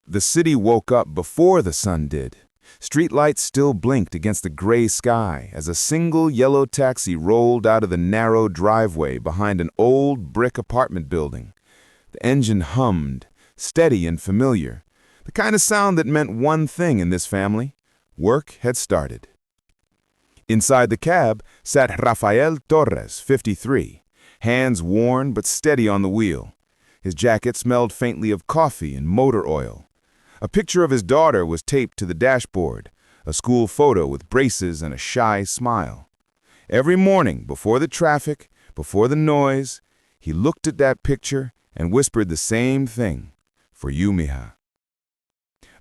The city woke up before the sun did. Streetlights still blinked against the gray sky as a single yellow taxi rolled out of the narrow driveway behind an old brick apartment building. The engine hummed, steady and familiar, the kind of sound that meant one thing in this family: work had started. Inside the cab sat Rafael Torres, 53, hands worn but steady on the wheel. His jacket smelled faintly of coffee and motor oil. A picture of his daughter was taped to the dashboard, a school photo with braces and a shy smile. Every morning, before the traffic, before the noise, he looked at that picture and whispered the same thing: "For you, mija."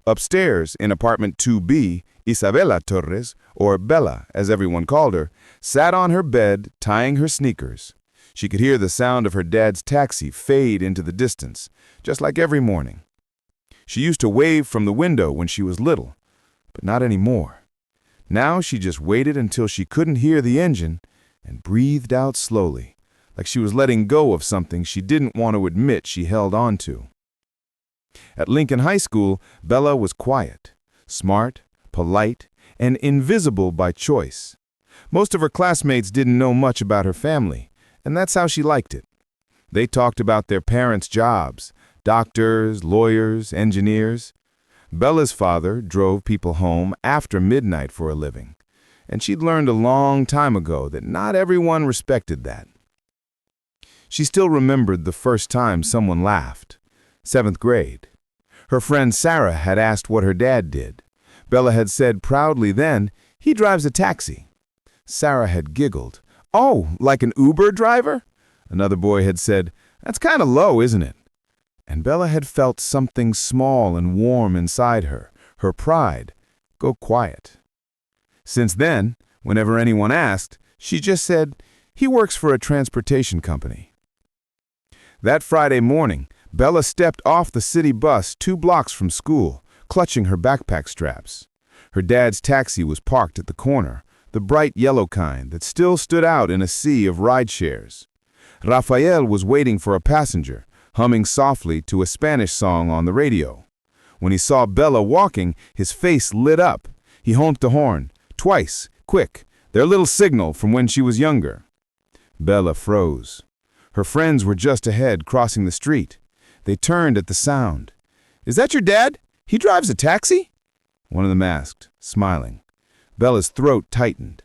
Upstairs, in apartment 2B, Isabela Torres, or Bella as everyone called her, sat on her bed tying her sneakers. She could hear the sound of her dad's taxi fade into the distance, just like every morning. She used to wave from the window when she was little, but not anymore. Now she just waited until she couldn't hear the engine and breathed out slowly, like she was letting go of something she didn't want to admit she held on to. At Lincoln High School, Bella was quiet, smart, polite, and invisible by choice. Most of her classmates didn't know much about her family, and that's how she liked it. They talked about their parents' jobs: doctors, lawyers, engineers. Bella's father drove people home after midnight for a living, and she'd learned a long time ago that not everyone respected that. She still remembered the first time someone laughed. 7th grade. Her friend Sarah had asked what her dad did. Bella had said proudly then, "He drives a taxi." Sarah had giggled. "Oh, like an Uber driver?" Another boy had said, "That's kind of low, isn't it?" And Bella had felt something small and warm inside her, her pride, go quiet. Since then, whenever anyone asked, she just said, "He works for a transportation company." That Friday morning, Bella stepped off the city bus 2 blocks from school, clutching her backpack straps. Her dad's taxi was parked at the corner, the bright yellow kind that still stood out in a sea of ride-shares. Rafael was waiting for a passenger, humming softly to a Spanish song on the radio. When he saw Bella walking, his face lit up. He honked the horn, twice, quick, their little signal from when she was younger. Bella froze. Her friends were just ahead, crossing the street. They turned at the sound. "Is that your dad? He drives a taxi?" One of them asked, smiling. Bella's throat tightened.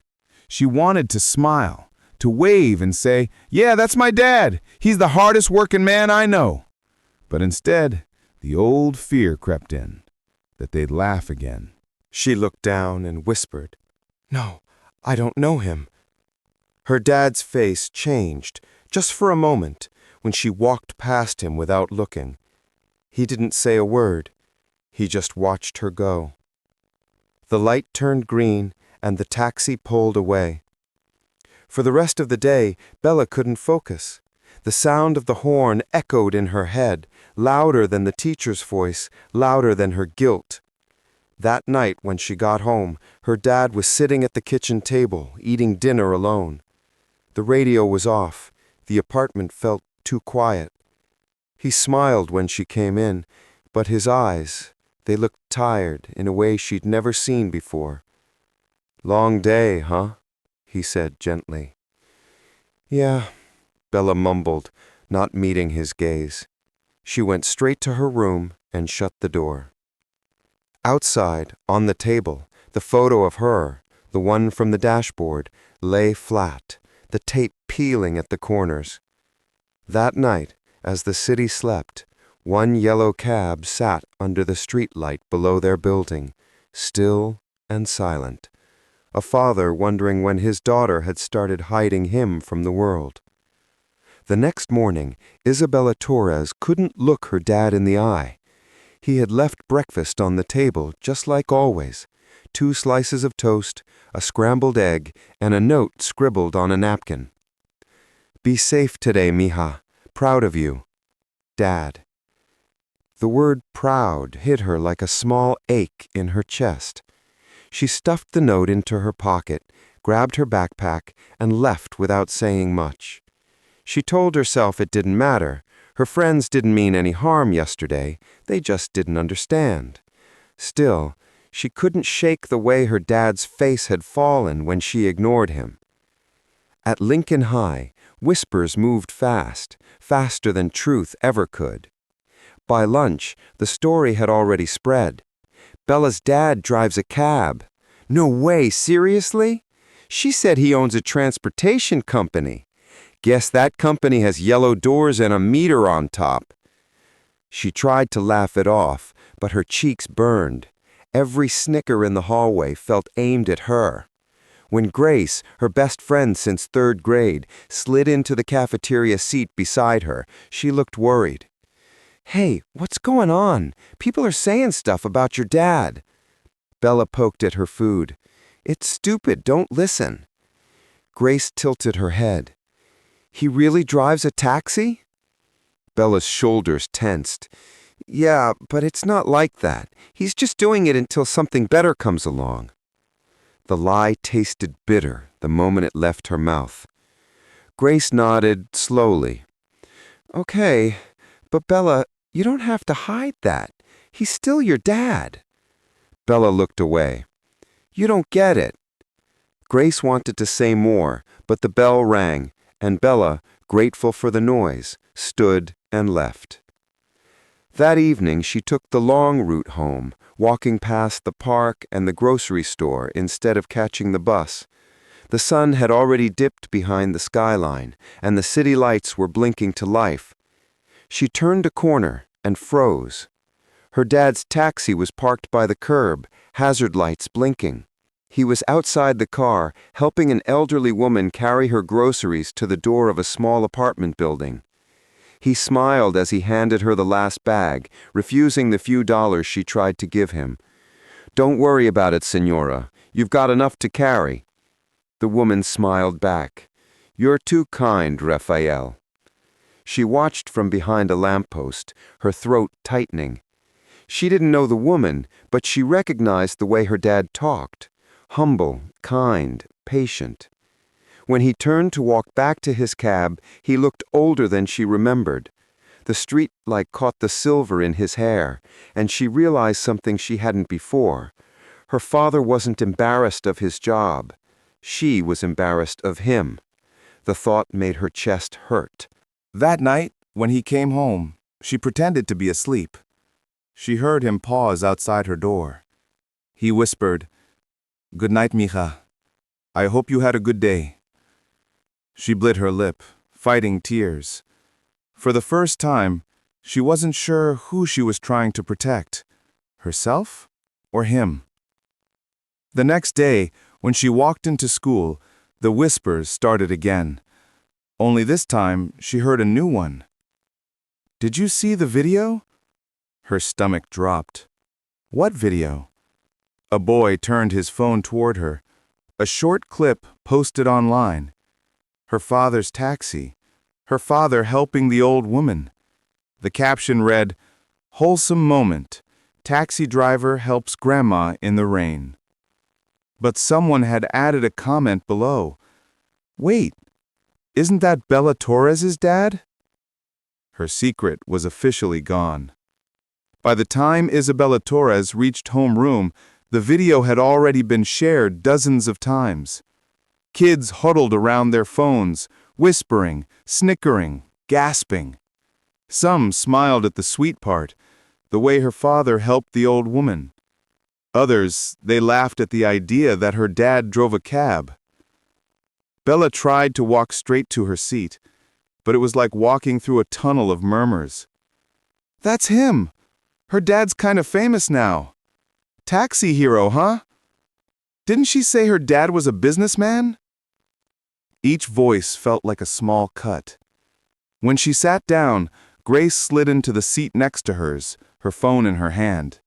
She wanted to smile, to wave and say, "Yeah, that's my dad. He's the hardest working man I know." But instead, the old fear crept in, that they'd laugh again. She looked down and whispered, "No, I don't know him." Her dad's face changed, just for a moment, when she walked past him without looking. He didn't say a word. He just watched her go. The light turned green, and the taxi pulled away. For the rest of the day, Bella couldn't focus. The sound of the horn echoed in her head, louder than the teacher's voice, louder than her guilt. That night, when she got home, her dad was sitting at the kitchen table, eating dinner alone. The radio was off. The apartment felt too quiet. He smiled when she came in, but his eyes, they looked tired in a way she'd never seen before. "Long day, huh?" he said gently. "Yeah," Bella mumbled, not meeting his gaze. She went straight to her room and shut the door. Outside, on the table, the photo of her, the one from the dashboard, lay flat, the tape peeling at the corners. That night, as the city slept, one yellow cab sat under the streetlight below their building, still and silent. A father wondering when his daughter had started hiding him from the world. The next morning, Isabela Torres couldn't look her dad in the eye. He had left breakfast on the table just like always: 2 slices of toast, a scrambled egg, and a note scribbled on a napkin. "Be safe today, mija. Proud of you. Dad." The word proud hit her like a small ache in her chest. She stuffed the note into her pocket, grabbed her backpack, and left without saying much. She told herself it didn't matter. Her friends didn't mean any harm yesterday, they just didn't understand. Still, she couldn't shake the way her dad's face had fallen when she ignored him. At Lincoln High, whispers moved fast, faster than truth ever could. By lunch, the story had already spread. Bella's dad drives a cab. No way, seriously? She said he owns a transportation company. Guess that company has yellow doors and a meter on top. She tried to laugh it off, but her cheeks burned. Every snicker in the hallway felt aimed at her. When Grace, her best friend since 3rd grade, slid into the cafeteria seat beside her, she looked worried. "Hey, what's going on? People are saying stuff about your dad." Bella poked at her food. "It's stupid, don't listen." Grace tilted her head. "He really drives a taxi?" Bella's shoulders tensed. "Yeah, but it's not like that. He's just doing it until something better comes along." The lie tasted bitter the moment it left her mouth. Grace nodded slowly. "Okay, but Bella, you don't have to hide that. He's still your dad." Bella looked away. "You don't get it." Grace wanted to say more, but the bell rang, and Bella, grateful for the noise, stood and left. That evening she took the long route home, walking past the park and the grocery store instead of catching the bus. The sun had already dipped behind the skyline, and the city lights were blinking to life. She turned a corner and froze. Her dad's taxi was parked by the curb, hazard lights blinking. He was outside the car, helping an elderly woman carry her groceries to the door of a small apartment building. He smiled as he handed her the last bag, refusing the few dollars she tried to give him. "Don't worry about it, Senora. You've got enough to carry." The woman smiled back. "You're too kind, Rafael." She watched from behind a lamppost, her throat tightening. She didn't know the woman, but she recognized the way her dad talked. Humble, kind, patient. When he turned to walk back to his cab, he looked older than she remembered. The street light caught the silver in his hair, and she realized something she hadn't before. Her father wasn't embarrassed of his job. She was embarrassed of him. The thought made her chest hurt. That night, when he came home, she pretended to be asleep. She heard him pause outside her door. He whispered, "Good night, mija. I hope you had a good day." She bit her lip, fighting tears. For the first time, she wasn't sure who she was trying to protect, herself or him. The next day, when she walked into school, the whispers started again. Only this time, she heard a new one. "Did you see the video?" Her stomach dropped. "What video?" A boy turned his phone toward her. A short clip posted online. Her father's taxi. Her father helping the old woman. The caption read, "Wholesome moment. Taxi driver helps grandma in the rain." But someone had added a comment below. "Wait, isn't that Bella Torres's dad?" Her secret was officially gone. By the time Isabella Torres reached homeroom, the video had already been shared dozens of times. Kids huddled around their phones, whispering, snickering, gasping. Some smiled at the sweet part, the way her father helped the old woman. Others, they laughed at the idea that her dad drove a cab. Bella tried to walk straight to her seat, but it was like walking through a tunnel of murmurs. "That's him! Her dad's kind of famous now. Taxi hero, huh? Didn't she say her dad was a businessman?" Each voice felt like a small cut. When she sat down, Grace slid into the seat next to hers, her phone in her hand.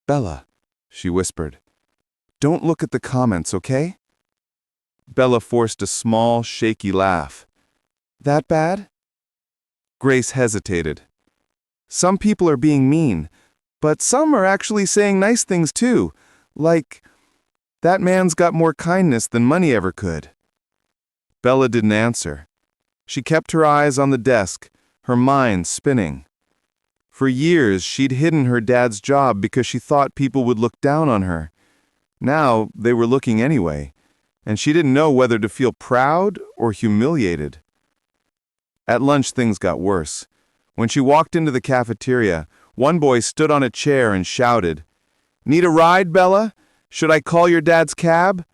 "Bella," she whispered, "don't look at the comments, okay?" Bella forced a small, shaky laugh. "That bad?" Grace hesitated. "Some people are being mean, but some are actually saying nice things too, like, 'That man's got more kindness than money ever could.'" Bella didn't answer. She kept her eyes on the desk, her mind spinning. For years, she'd hidden her dad's job because she thought people would look down on her. Now, they were looking anyway, and she didn't know whether to feel proud or humiliated. At lunch, things got worse. When she walked into the cafeteria, one boy stood on a chair and shouted, "Need a ride, Bella? Should I call your dad's cab?"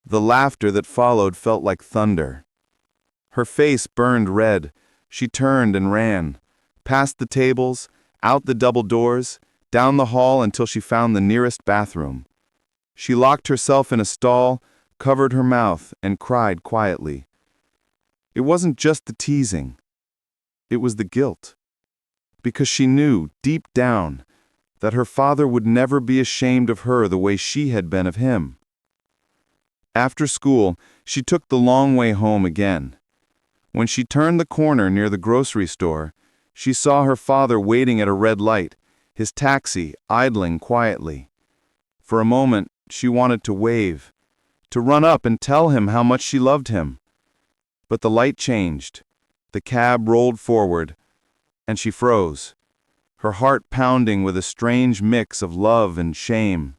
The laughter that followed felt like thunder. Her face burned red. She turned and ran, past the tables, out the double doors, down the hall until she found the nearest bathroom. She locked herself in a stall, covered her mouth, and cried quietly. It wasn't just the teasing. It was the guilt. Because she knew, deep down, that her father would never be ashamed of her the way she had been of him. After school, she took the long way home again. When she turned the corner near the grocery store, she saw her father waiting at a red light, his taxi idling quietly. For a moment, she wanted to wave, to run up and tell him how much she loved him. But the light changed, the cab rolled forward, and she froze, her heart pounding with a strange mix of love and shame.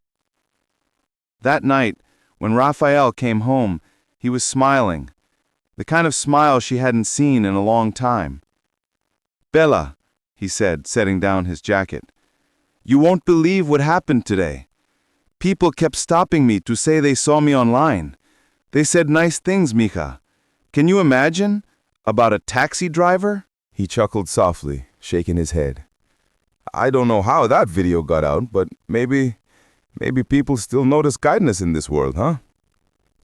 That night, when Rafael came home, he was smiling, the kind of smile she hadn't seen in a long time. "Bella," he said, setting down his jacket, "you won't believe what happened today. People kept stopping me to say they saw me online. They said nice things, mija. Can you imagine? About a taxi driver?" He chuckled softly, shaking his head. "I don't know how that video got out, but maybe people still notice kindness in this world, huh?"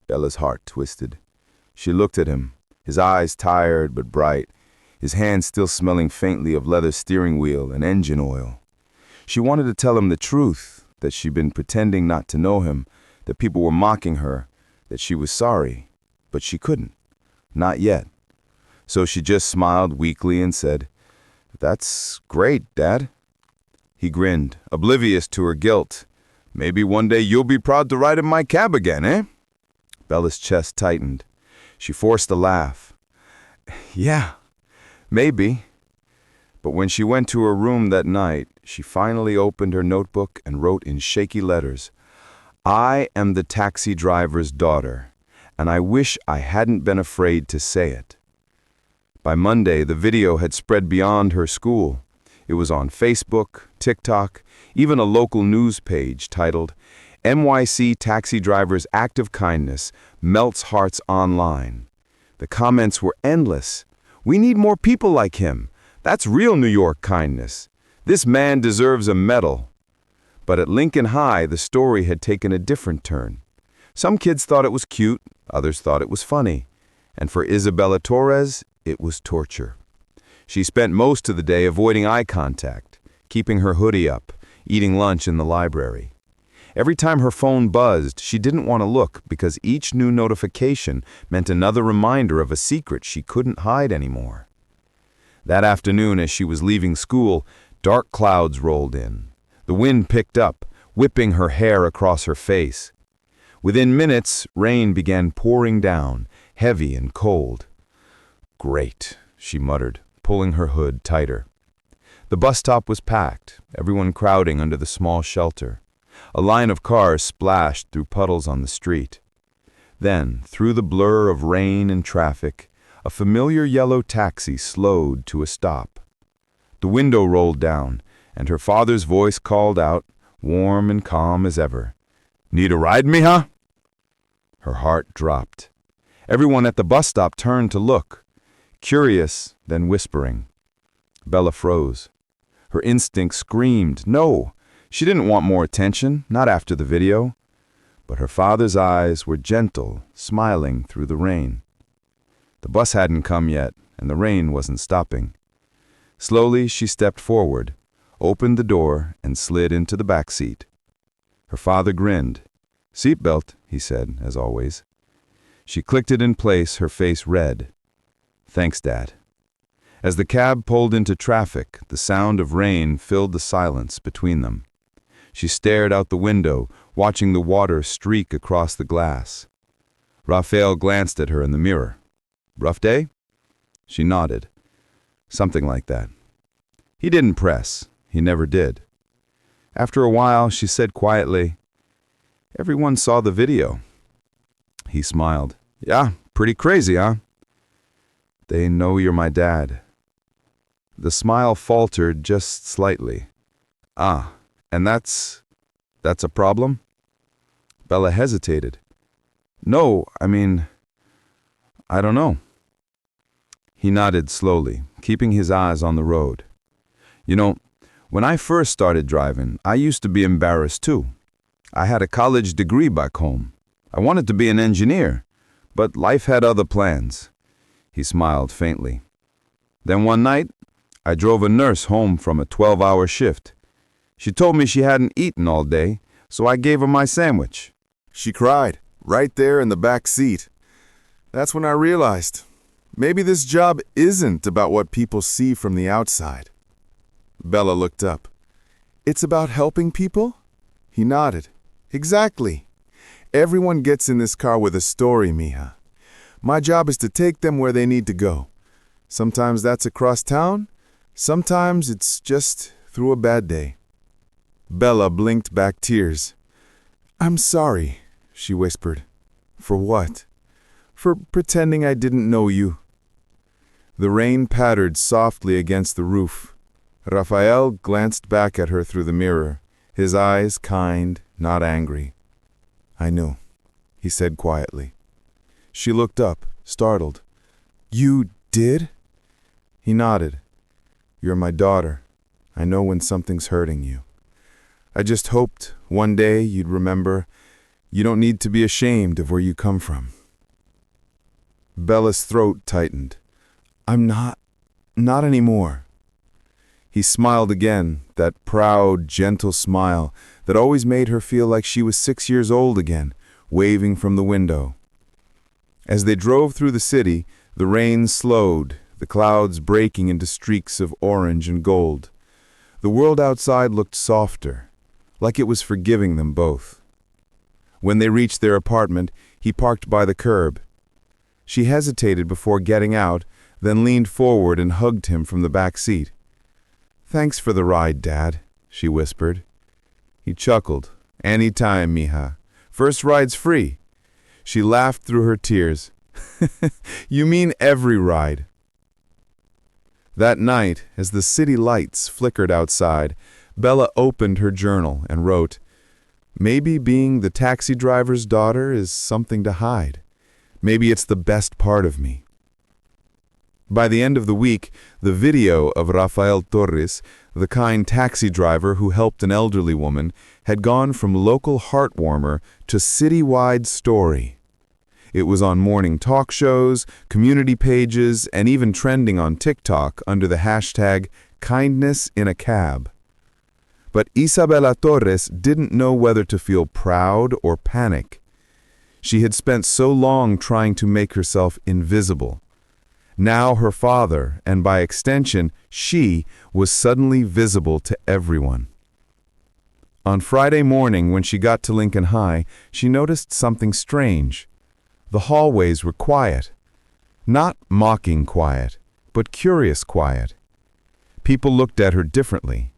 Bella's heart twisted. She looked at him, his eyes tired but bright, his hands still smelling faintly of leather steering wheel and engine oil. She wanted to tell him the truth, that she'd been pretending not to know him, that people were mocking her, that she was sorry, but she couldn't. Not yet. So she just smiled weakly and said, "That's great, Dad." He grinned, oblivious to her guilt. "Maybe one day you'll be proud to ride in my cab again, eh?" Bella's chest tightened. She forced a laugh. "Yeah, maybe." But when she went to her room that night, she finally opened her notebook and wrote in shaky letters, "I am the taxi driver's daughter, and I wish I hadn't been afraid to say it." By Monday, the video had spread beyond her school. It was on Facebook, TikTok, even a local news page titled, "NYC Taxi Driver's Act of Kindness Melts Hearts Online." The comments were endless. "We need more people like him. That's real New York kindness. This man deserves a medal." But at Lincoln High, the story had taken a different turn. Some kids thought it was cute, others thought it was funny. And for Rafael Torres, it was torture. She spent most of the day avoiding eye contact, keeping her hoodie up, eating lunch in the library. Every time her phone buzzed, she didn't want to look because each new notification meant another reminder of a secret she couldn't hide anymore. That afternoon, as she was leaving school, dark clouds rolled in. The wind picked up, whipping her hair across her face. Within minutes, rain began pouring down, heavy and cold. "Great," she muttered, pulling her hood tighter. The bus stop was packed, everyone crowding under the small shelter. A line of cars splashed through puddles on the street. Then, through the blur of rain and traffic, a familiar yellow taxi slowed to a stop. The window rolled down, and her father's voice called out, warm and calm as ever, "Need a ride, mija?" Her heart dropped. Everyone at the bus stop turned to look, curious, then whispering. Bella froze. Her instinct screamed, no. She didn't want more attention, not after the video. But her father's eyes were gentle, smiling through the rain. The bus hadn't come yet, and the rain wasn't stopping. Slowly, she stepped forward, opened the door, and slid into the back seat. Her father grinned. "Seatbelt," he said, as always. She clicked it in place, her face red. "Thanks, Dad." As the cab pulled into traffic, the sound of rain filled the silence between them. She stared out the window, watching the water streak across the glass. Rafael glanced at her in the mirror. "Rough day?" She nodded. Something like that. He didn't press. He never did. After a while, she said quietly, "Everyone saw the video." He smiled. "Yeah, pretty crazy, huh?" "They know you're my dad." The smile faltered just slightly. "Ah, and that's a problem?" Bella hesitated. "No, I mean, I don't know." He nodded slowly, keeping his eyes on the road. "You know, when I first started driving, I used to be embarrassed too. I had a college degree back home. I wanted to be an engineer, but life had other plans." He smiled faintly. "Then one night, I drove a nurse home from a 12-hour shift. She told me she hadn't eaten all day, so I gave her my sandwich." She cried, right there in the back seat. That's when I realized, maybe this job isn't about what people see from the outside. Bella looked up. "It's about helping people?" He nodded. "Exactly. Everyone gets in this car with a story, mija. My job is to take them where they need to go. Sometimes that's across town. Sometimes it's just through a bad day." Bella blinked back tears. "I'm sorry," she whispered. "For what?" "For pretending I didn't know you." The rain pattered softly against the roof. Rafael glanced back at her through the mirror, his eyes kind, not angry. "I knew," he said quietly. She looked up, startled. "You did?" He nodded. "You're my daughter. I know when something's hurting you. I just hoped one day you'd remember you don't need to be ashamed of where you come from." Bella's throat tightened. "I'm not anymore." He smiled again, that proud, gentle smile that always made her feel like she was 6 years old again, waving from the window. As they drove through the city, the rain slowed, the clouds breaking into streaks of orange and gold. The world outside looked softer, like it was forgiving them both. When they reached their apartment, he parked by the curb. She hesitated before getting out, then leaned forward and hugged him from the back seat. "Thanks for the ride, Dad," she whispered. He chuckled. "Any time, mija. First ride's free." She laughed through her tears. "You mean every ride." That night, as the city lights flickered outside, Bella opened her journal and wrote, "Maybe being the taxi driver's daughter is something to hide. Maybe it's the best part of me." By the end of the week, the video of Rafael Torres, the kind taxi driver who helped an elderly woman, had gone from local heartwarmer to citywide story. It was on morning talk shows, community pages, and even trending on TikTok under the hashtag kindness in a cab. But Isabela Torres didn't know whether to feel proud or panic. She had spent so long trying to make herself invisible. Now her father, and by extension, she, was suddenly visible to everyone. On Friday morning, when she got to Lincoln High, she noticed something strange. The hallways were quiet. Not mocking quiet, but curious quiet. People looked at her differently.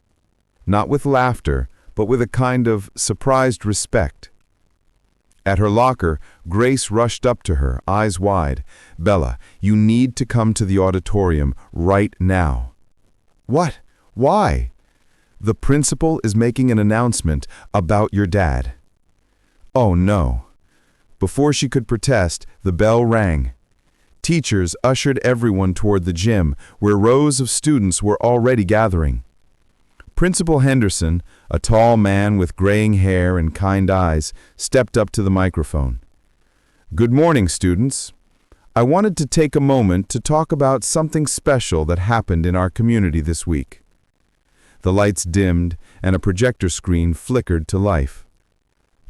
Not with laughter, but with a kind of surprised respect. At her locker, Grace rushed up to her, eyes wide. "Bella, you need to come to the auditorium right now." "What? Why?" "The principal is making an announcement about your dad." "Oh, no." Before she could protest, the bell rang. Teachers ushered everyone toward the gym, where rows of students were already gathering. Principal Henderson, a tall man with graying hair and kind eyes, stepped up to the microphone. "Good morning, students. I wanted to take a moment to talk about something special that happened in our community this week." The lights dimmed, and a projector screen flickered to life.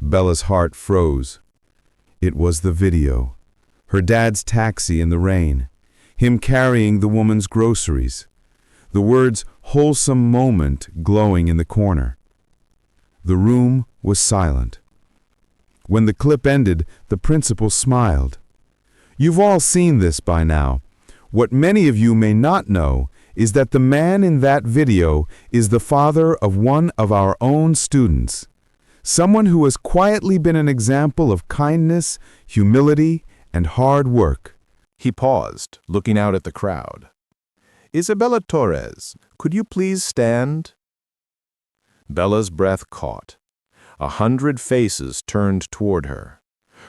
Bella's heart froze. It was the video. Her dad's taxi in the rain. Him carrying the woman's groceries. The words "wholesome moment" glowing in the corner. The room was silent. When the clip ended, the principal smiled. "You've all seen this by now. What many of you may not know is that the man in that video is the father of one of our own students. Someone who has quietly been an example of kindness, humility, and hard work. He paused, looking out at the crowd. Isabella Torres, could you please stand? Bella's breath caught. 100 faces turned toward her.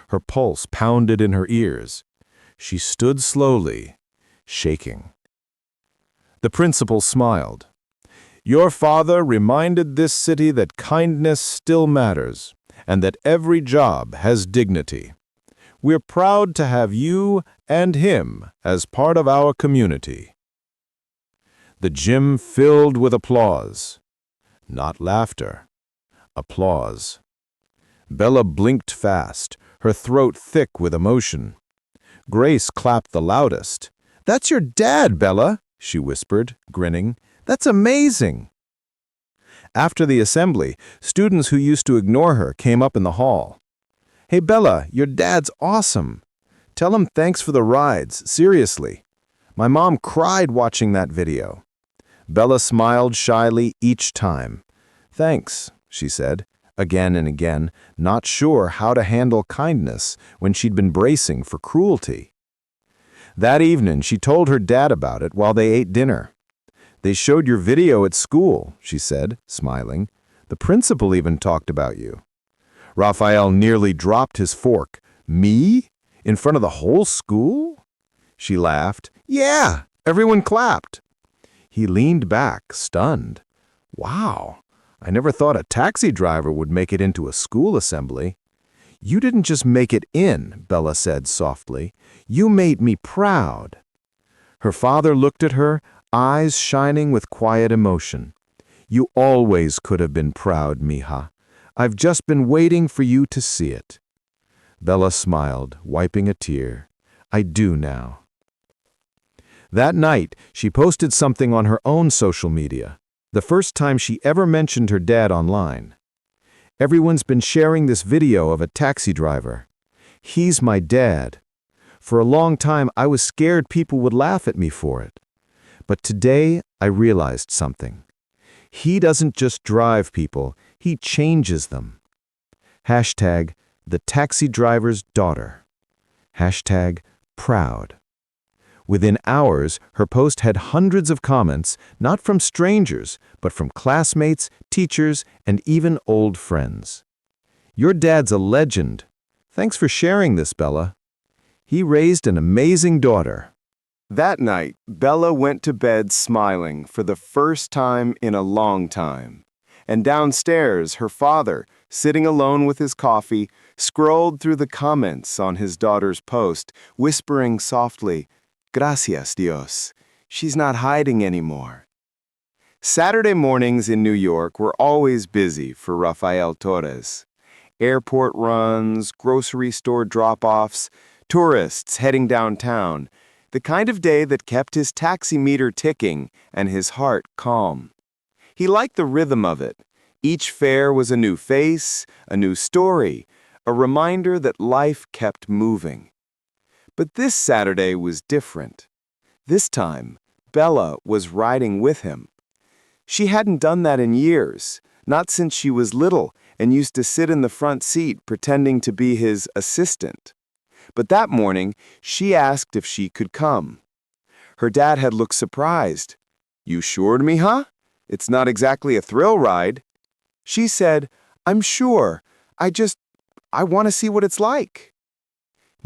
Her pulse pounded in her ears. She stood slowly, shaking. The principal smiled. Your father reminded this city that kindness still matters, and that every job has dignity. We're proud to have you and him as part of our community. The gym filled with applause. Not laughter. Applause. Bella blinked fast, her throat thick with emotion. Grace clapped the loudest. That's your dad, Bella, she whispered, grinning. That's amazing. After the assembly, students who used to ignore her came up in the hall. Hey, Bella, your dad's awesome. Tell him thanks for the rides, seriously. My mom cried watching that video. Bella smiled shyly each time. Thanks, she said, again and again, not sure how to handle kindness when she'd been bracing for cruelty. That evening, she told her dad about it while they ate dinner. They showed your video at school, she said, smiling. The principal even talked about you. Rafael nearly dropped his fork. Me? In front of the whole school? She laughed. Yeah, everyone clapped. He leaned back, stunned. Wow, I never thought a taxi driver would make it into a school assembly. You didn't just make it in, Bella said softly. You made me proud. Her father looked at her, eyes shining with quiet emotion. You always could have been proud, mija. I've just been waiting for you to see it. Bella smiled, wiping a tear. I do now. That night, she posted something on her own social media, the first time she ever mentioned her dad online. Everyone's been sharing this video of a taxi driver. He's my dad. For a long time, I was scared people would laugh at me for it. But today, I realized something. He doesn't just drive people, he changes them. Hashtag the taxi driver's daughter. Hashtag proud. Within hours, her post had hundreds of comments, not from strangers, but from classmates, teachers, and even old friends. Your dad's a legend. Thanks for sharing this, Bella. He raised an amazing daughter. That night, Bella went to bed smiling for the first time in a long time. And downstairs, her father, sitting alone with his coffee, scrolled through the comments on his daughter's post, whispering softly, Gracias, Dios. She's not hiding anymore. Saturday mornings in New York were always busy for Rafael Torres. Airport runs, grocery store drop-offs, tourists heading downtown, the kind of day that kept his taxi meter ticking and his heart calm. He liked the rhythm of it. Each fare was a new face, a new story, a reminder that life kept moving. But this Saturday was different. This time, Bella was riding with him. She hadn't done that in years, not since she was little and used to sit in the front seat pretending to be his assistant. But that morning, she asked if she could come. Her dad had looked surprised. You sure, mija? It's not exactly a thrill ride. She said, I'm sure. I want to see what it's like.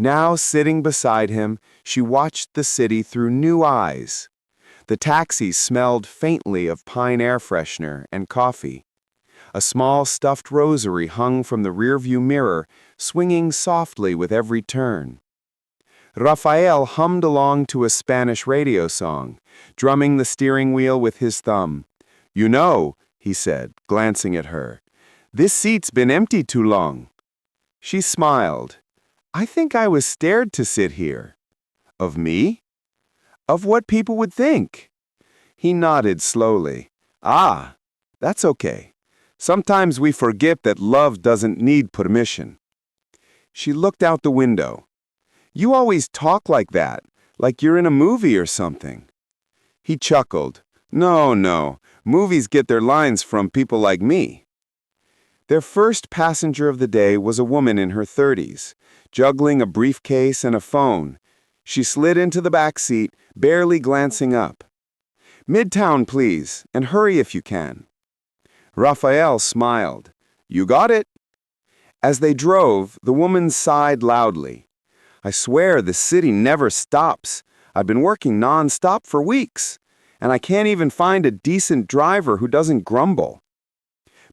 Now, sitting beside him, she watched the city through new eyes. The taxi smelled faintly of pine air freshener and coffee. A small stuffed rosary hung from the rearview mirror, swinging softly with every turn. Rafael hummed along to a Spanish radio song, drumming the steering wheel with his thumb. You know, he said, glancing at her, this seat's been empty too long. She smiled. I think I was scared to sit here. Of me? Of what people would think. He nodded slowly. Ah, that's okay. Sometimes we forget that love doesn't need permission. She looked out the window. You always talk like that, like you're in a movie or something. He chuckled. No, movies get their lines from people like me. Their first passenger of the day was a woman in her 30s, juggling a briefcase and a phone. She slid into the back seat, barely glancing up. "Midtown, please, and hurry if you can." Rafael smiled. "You got it." As they drove, the woman sighed loudly. "I swear the city never stops. I've been working non-stop for weeks, and I can't even find a decent driver who doesn't grumble."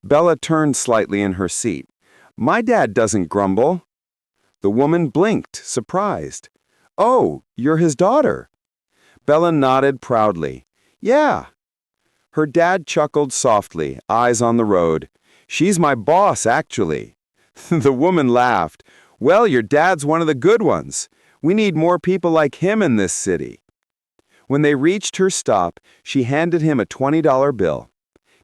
Bella turned slightly in her seat. "My dad doesn't grumble." The woman blinked, surprised. "Oh, you're his daughter." Bella nodded proudly. "Yeah." Her dad chuckled softly, eyes on the road. "She's my boss, actually." The woman laughed. "Well, your dad's one of the good ones. We need more people like him in this city." When they reached her stop, she handed him a $20 bill.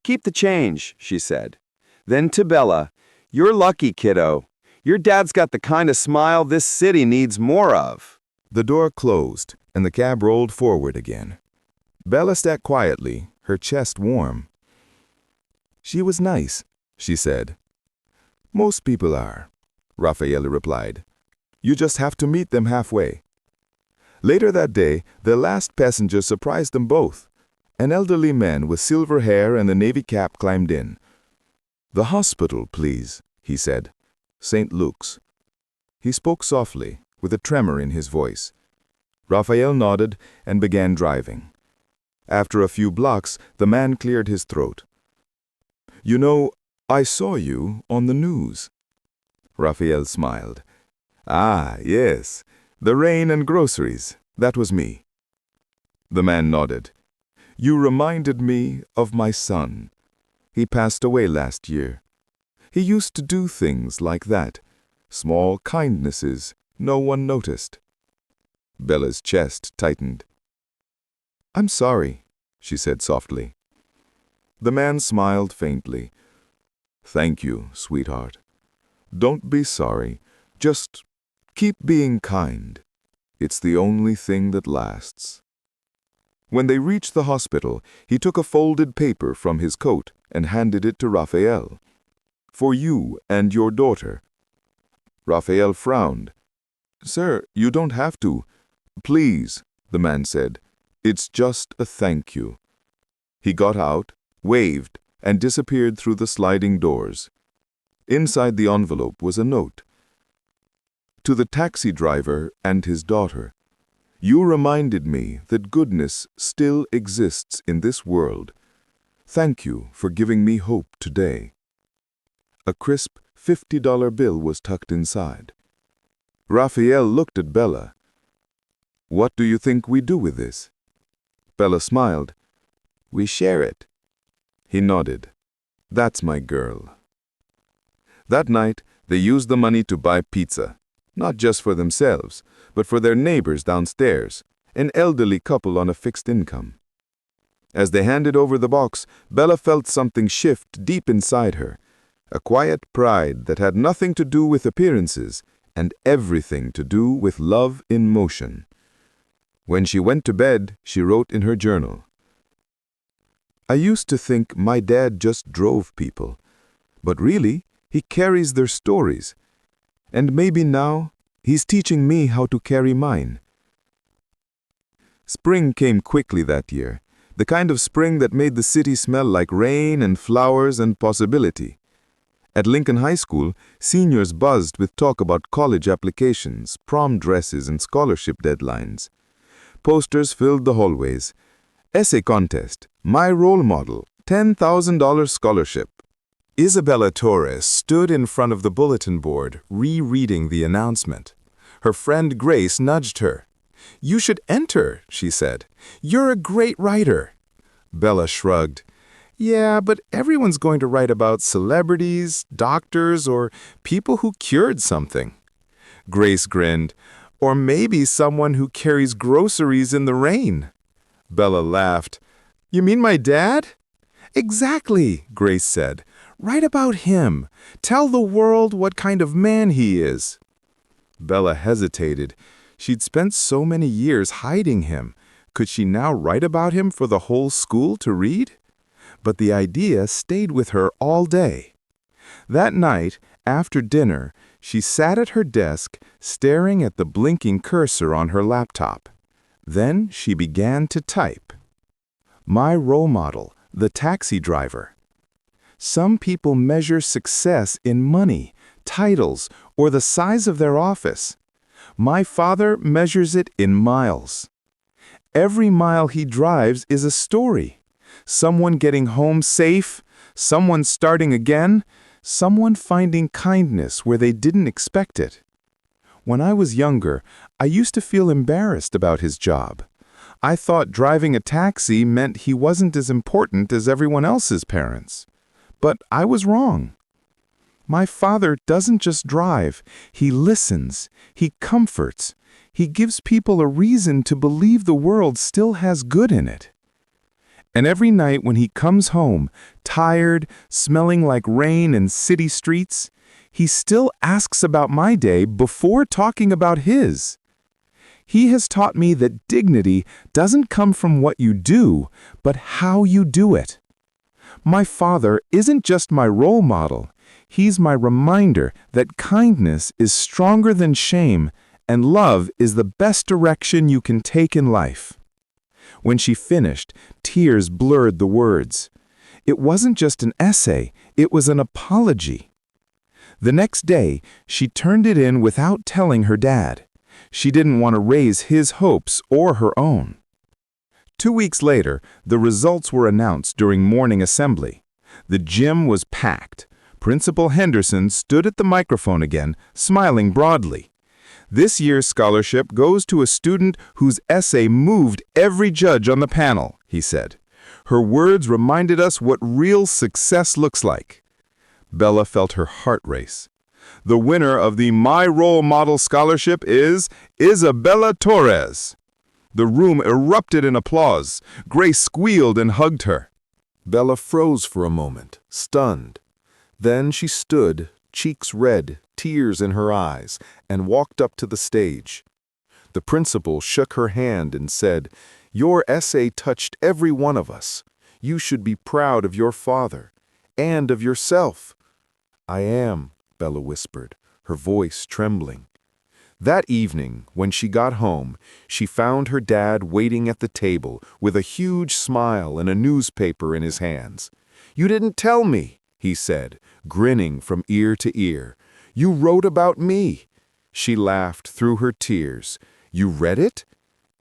"Keep the change," she said. Then to Bella, "You're lucky, kiddo. Your dad's got the kind of smile this city needs more of." The door closed, and the cab rolled forward again. Bella sat quietly, her chest warm. "She was nice," she said. "Most people are," Rafael replied. "You just have to meet them halfway." Later that day, the last passenger surprised them both. An elderly man with silver hair and a navy cap climbed in. "The hospital, please," he said. "St. Luke's." He spoke softly, with a tremor in his voice. Rafael nodded and began driving. After a few blocks, the man cleared his throat. "You know, I saw you on the news." Rafael smiled. "Ah, yes. The rain and groceries. That was me." The man nodded. "You reminded me of my son. He passed away last year. He used to do things like that. Small kindnesses no one noticed." Bella's chest tightened. "I'm sorry," she said softly. The man smiled faintly. "Thank you, sweetheart. Don't be sorry. Just keep being kind. It's the only thing that lasts." When they reached the hospital, he took a folded paper from his coat and handed it to Rafael. "For you and your daughter." Rafael frowned. "Sir, you don't have to." "Please," the man said. "It's just a thank you." He got out, waved, and disappeared through the sliding doors. Inside the envelope was a note. "To the taxi driver and his daughter. You reminded me that goodness still exists in this world. Thank you for giving me hope today." A crisp $50 bill was tucked inside. Rafael looked at Bella. "What do you think we do with this?" Bella smiled. "We share it." He nodded. "That's my girl." That night, they used the money to buy pizza, not just for themselves, but for their neighbors downstairs, an elderly couple on a fixed income. As they handed over the box, Bella felt something shift deep inside her, a quiet pride that had nothing to do with appearances and everything to do with love in motion. When she went to bed, she wrote in her journal, "I used to think my dad just drove people, but really, he carries their stories, and maybe now he's teaching me how to carry mine." Spring came quickly that year, the kind of spring that made the city smell like rain and flowers and possibility. At Lincoln High School, seniors buzzed with talk about college applications, prom dresses, and scholarship deadlines. Posters filled the hallways. "Essay contest, my role model, $10,000 scholarship." Isabella Torres stood in front of the bulletin board, rereading the announcement. Her friend Grace nudged her. "You should enter," she said. "You're a great writer." Bella shrugged. "Yeah, but everyone's going to write about celebrities, doctors, or people who cured something." Grace grinned. "Or maybe someone who carries groceries in the rain." Bella laughed. "You mean my dad?" "Exactly," Grace said. "Write about him. Tell the world what kind of man he is." Bella hesitated. She'd spent so many years hiding him, Could she now write about him for the whole school to read? But the idea stayed with her all day. That night, after dinner, she sat at her desk, staring at the blinking cursor on her laptop. Then she began to type. My role model, the taxi driver. Some people measure success in money, titles, or the size of their office. My father measures it in miles. Every mile he drives is a story. Someone getting home safe, someone starting again, someone finding kindness where they didn't expect it. When I was younger, I used to feel embarrassed about his job. I thought driving a taxi meant he wasn't as important as everyone else's parents. But I was wrong. My father doesn't just drive, he listens, he comforts, he gives people a reason to believe the world still has good in it. And every night when he comes home, tired, smelling like rain and city streets, he still asks about my day before talking about his. He has taught me that dignity doesn't come from what you do, but how you do it. My father isn't just my role model, he's my reminder that kindness is stronger than shame and love is the best direction you can take in life. When she finished, tears blurred the words. It wasn't just an essay, it was an apology. The next day, she turned it in without telling her dad. She didn't want to raise his hopes or her own. 2 weeks later, the results were announced during morning assembly. The gym was packed. Principal Henderson stood at the microphone again, smiling broadly. This year's scholarship goes to a student whose essay moved every judge on the panel, he said. Her words reminded us what real success looks like. Bella felt her heart race. The winner of the My Role Model Scholarship is Isabella Torres. The room erupted in applause. Grace squealed and hugged her. Bella froze for a moment, stunned. Then she stood, cheeks red, tears in her eyes, and walked up to the stage. The principal shook her hand and said, "Your essay touched every one of us. You should be proud of your father and of yourself." "I am," Bella whispered, her voice trembling. That evening, when she got home, she found her dad waiting at the table with a huge smile and a newspaper in his hands. "You didn't tell me," he said, grinning from ear to ear. "You wrote about me." She laughed through her tears. "You read it?"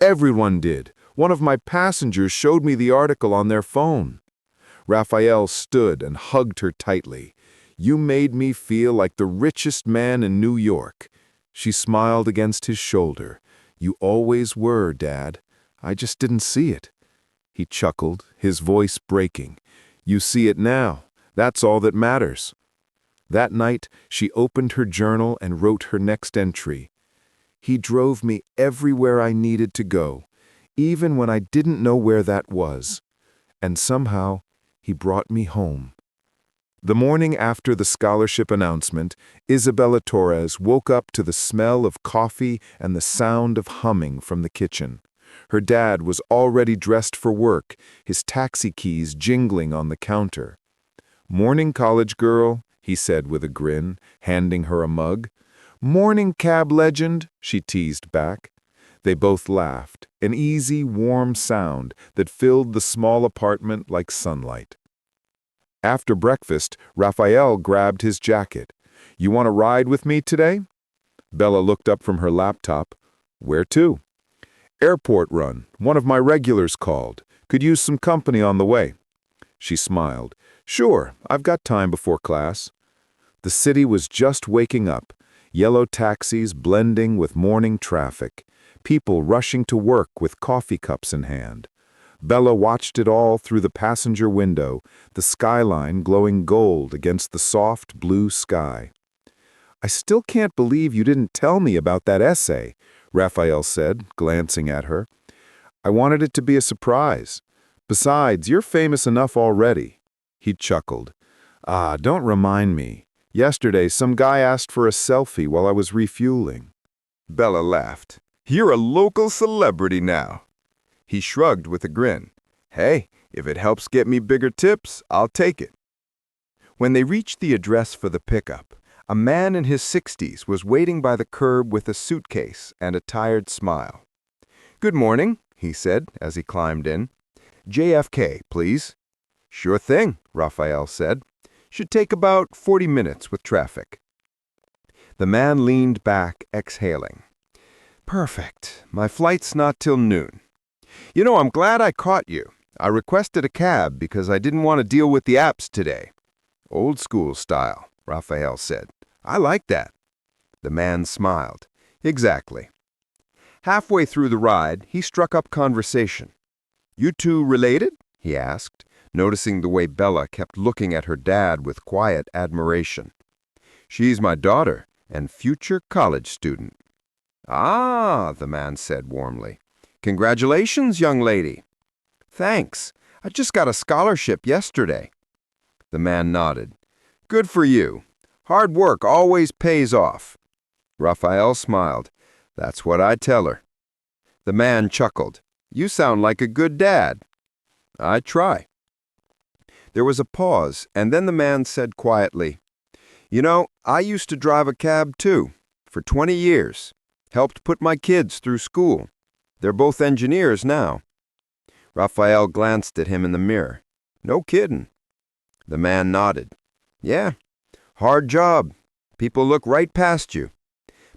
"Everyone did. One of my passengers showed me the article on their phone." Rafael stood and hugged her tightly. "You made me feel like the richest man in New York." She smiled against his shoulder. "You always were, Dad. I just didn't see it." He chuckled, his voice breaking. "You see it now. That's all that matters." That night, she opened her journal and wrote her next entry. "He drove me everywhere I needed to go, even when I didn't know where that was. And somehow, he brought me home." The morning after the scholarship announcement, Isabella Torres woke up to the smell of coffee and the sound of humming from the kitchen. Her dad was already dressed for work, his taxi keys jingling on the counter. "Morning, college girl," he said with a grin, handing her a mug. "Morning, cab legend," she teased back. They both laughed, an easy, warm sound that filled the small apartment like sunlight. After breakfast, Rafael grabbed his jacket. "You want to ride with me today?" Bella looked up from her laptop. "Where to?" "Airport run. One of my regulars called. Could use some company on the way." She smiled. "Sure, I've got time before class." The city was just waking up, yellow taxis blending with morning traffic, people rushing to work with coffee cups in hand. Bella watched it all through the passenger window, the skyline glowing gold against the soft blue sky. "I still can't believe you didn't tell me about that essay," Rafael said, glancing at her. "I wanted it to be a surprise. Besides, you're famous enough already." He chuckled. "Ah, don't remind me. Yesterday, some guy asked for a selfie while I was refueling." Bella laughed. "You're a local celebrity now." He shrugged with a grin. Hey, if it helps get me bigger tips, I'll take it. When they reached the address for the pickup, a man in his 60s was waiting by the curb with a suitcase and a tired smile. Good morning, he said as he climbed in. JFK, please. Sure thing, Rafael said. Should take about 40 minutes with traffic. The man leaned back, exhaling. Perfect. My flight's not till noon. You know, I'm glad I caught you. I requested a cab because I didn't want to deal with the apps today. Old school style, Rafael said. I like that. The man smiled. Exactly. Halfway through the ride, he struck up conversation. You two related? He asked, noticing the way Bella kept looking at her dad with quiet admiration. She's my daughter and future college student. Ah, the man said warmly. Congratulations, young lady. Thanks. I just got a scholarship yesterday. The man nodded. Good for you. Hard work always pays off. Rafael smiled. That's what I tell her. The man chuckled. You sound like a good dad. I try. There was a pause, and then the man said quietly, You know, I used to drive a cab too, for 20 years. Helped put my kids through school. They're both engineers now. Rafael glanced at him in the mirror. No kiddin'. The man nodded. Yeah, hard job. People look right past you.